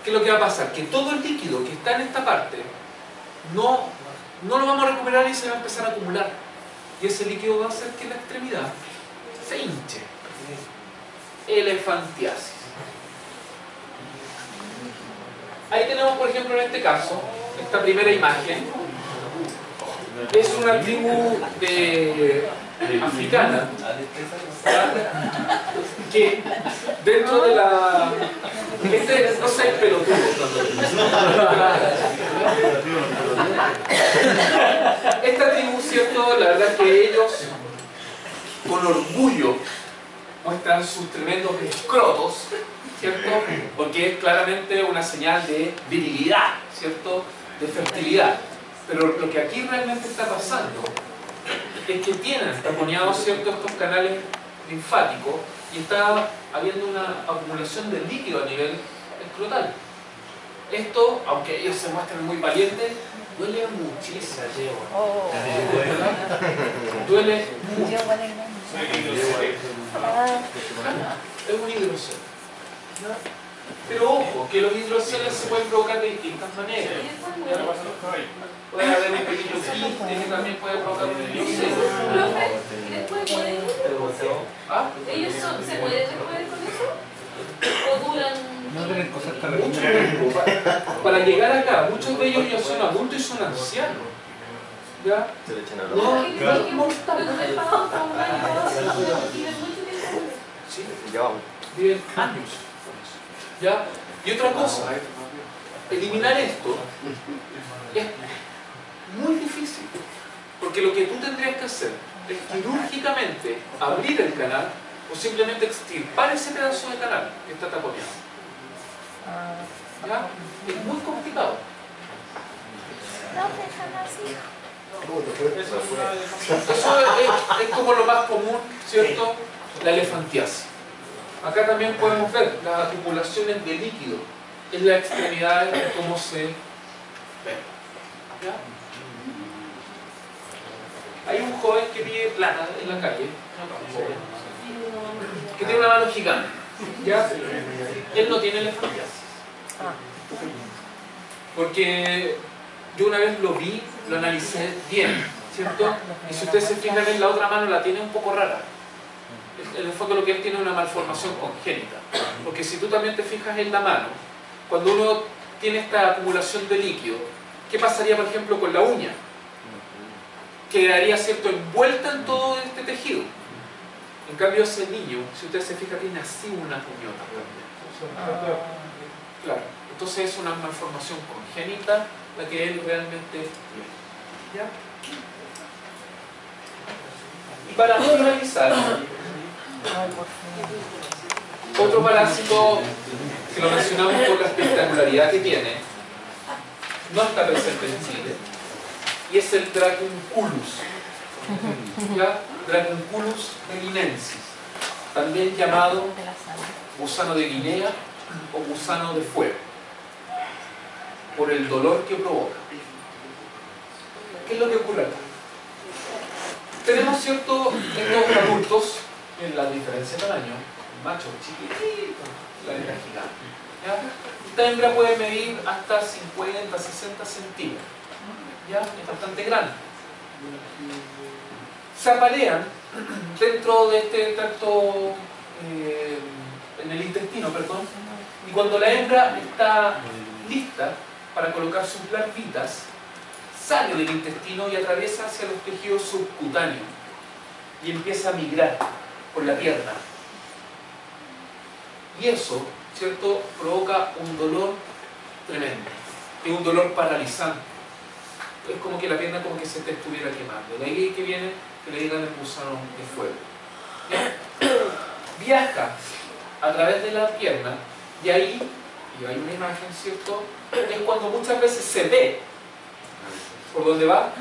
¿qué es lo que va a pasar? Que todo el líquido que está en esta parte no lo vamos a recuperar y se va a empezar a acumular. Y ese líquido va a hacer que la extremidad se hinche. Elefantiasis. Ahí tenemos, por ejemplo, en este caso, esta primera imagen. Es una tribu africana que dentro de la... no sé, pelotudo. Esta tribu, ¿cierto? La verdad es que ellos con orgullo muestran sus tremendos escrotos, ¿cierto? Porque es claramente una señal de virilidad, ¿cierto? De fertilidad. Pero lo que aquí realmente está pasando es que tienen taponeados, ¿cierto?, estos canales linfáticos y está habiendo una acumulación de líquido a nivel escrotal. Esto, aunque ellos se muestran muy valientes, duele muchísimo. Oh. Duele mucho. Yo con el nombre. Es un hidrocel. Pero ojo, que los hidroceles se pueden provocar de distintas maneras. Puede haber un pequeño quiste que también puede provocar un hidrocel. ¿Y después mueren? ¿Ah? ¿Ellos se pueden recuperar con eso? ¿O duran? No tienen cosas tan Mucho tiempo. Para llegar acá, muchos de ellos ya son adultos y son ancianos. ¿Ya? Se le echan a No, sí, Ya vamos. viven años. ¿Ya? Y otra cosa, eliminar esto es muy difícil, porque lo que tú tendrías que hacer es quirúrgicamente abrir el canal o simplemente extirpar ese pedazo de canal que está taponeado. ¿Ya? Es muy complicado. Eso es como lo más común, ¿cierto? La elefantiasis. Acá también podemos ver las acumulaciones de líquido en las extremidades, cómo se ven. ¿Ya? Hay un joven que pide plata en la calle, que tiene una mano gigante. ¿Ya? Él no tiene elefantiasis. Porque yo una vez lo vi, lo analicé bien, ¿cierto? Y si ustedes se fijan en la otra mano, la tiene un poco rara. El enfoque lo que él tiene es una malformación congénita. Porque si tú también te fijas en la mano, cuando uno tiene esta acumulación de líquido, ¿qué pasaría, por ejemplo, con la uña? Quedaría, ¿cierto?, envuelta en todo este tejido. En cambio, ese niño, si usted se fija, tiene así una puñota también. Claro. Entonces es una malformación congénita la que él realmente tiene. ¿Ya? Y para finalizar, otro parásito que lo mencionamos por la espectacularidad que tiene, no está presente en Chile, y es el Dracunculus. ¿Ya? Dracunculus melinensis, también llamado gusano de Guinea o gusano de fuego, por el dolor que provoca. ¿Qué es lo que ocurre acá? Tenemos, ¿cierto?, estos adultos en la diferencia de tamaño, macho chiquitito, la hembra gigante. ¿Ya? Esta hembra puede medir hasta 50, 60 centímetros. ¿Ya? Es bastante grande. Se aparean dentro de este tracto, en en el intestino, perdón, y cuando la hembra está lista para colocar sus larvitas, sale del intestino y atraviesa hacia los tejidos subcutáneos y empieza a migrar por la pierna. Y eso, ¿cierto?, provoca un dolor tremendo, es un dolor paralizante. Es como que la pierna como que se te estuviera quemando. De ahí que viene que le digan el gusano de fuego. ¿Ya? Viaja a través de la pierna y ahí, y hay una imagen, ¿cierto?, es cuando muchas veces se ve por dónde va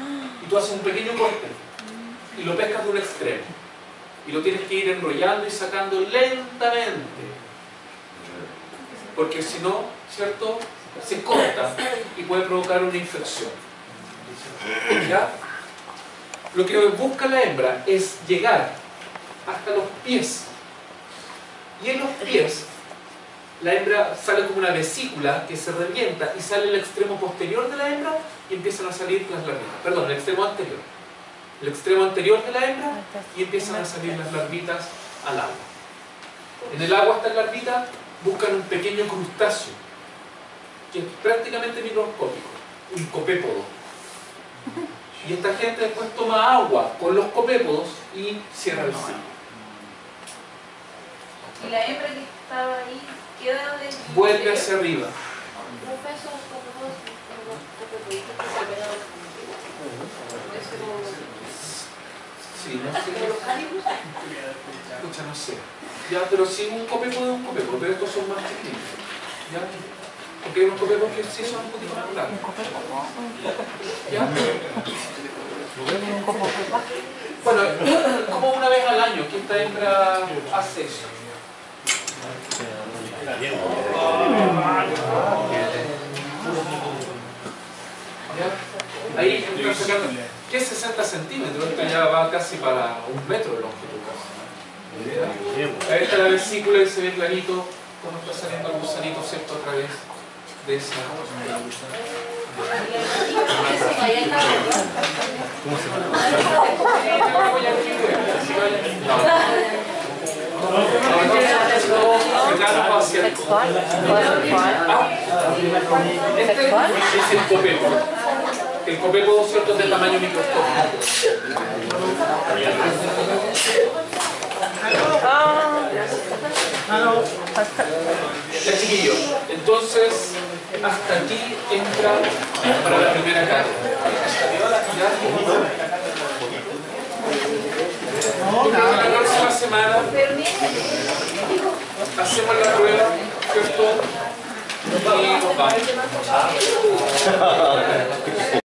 y tú haces un pequeño corte y lo pescas de un extremo y lo tienes que ir enrollando y sacando lentamente, porque si no, ¿cierto?, se corta y puede provocar una infección. ¿Ya? Lo que busca la hembra es llegar hasta los pies, y en los pies la hembra sale como una vesícula que se revienta y sale el extremo posterior de la hembra y empiezan a salir las larvitas. Perdón, el extremo anterior. El extremo anterior de la hembra y empiezan a salir las larvitas al agua. En el agua estas larvitas buscan un pequeño crustáceo que es prácticamente microscópico, un copépodo. Y esta gente después toma agua con los copépodos y cierra el ciclo. Y la hembra que estaba ahí queda de... Vuelve hacia arriba. Profesor, Sí, no sé. Escucha, no sé. Ya, pero sí, un copépodo es un copépodo, pero estos son más chiquitos. ¿Ya? Porque hay unos copépos que sí son un poquito más grandes. ¿Ya? Bueno, como una vez al año que esta hembra hace eso. ¿Ya? Ahí está sacando, ¿qué es 60 centímetros? Esto ya va casi para 1 metro de longitud casi. Ahí está la vesícula y se ve clarito cómo está saliendo el gusanito, ¿cierto? A través de esa... ¿Cómo se llama? ¿Sexual? Este es el copépodo. El copépodo, ¿cierto?, es de tamaño microscópico. Ya, chiquillos, entonces hasta aquí entra para la primera carga. ¿Ya? La próxima semana hacemos la prueba, ¿cierto? Y nos vamos.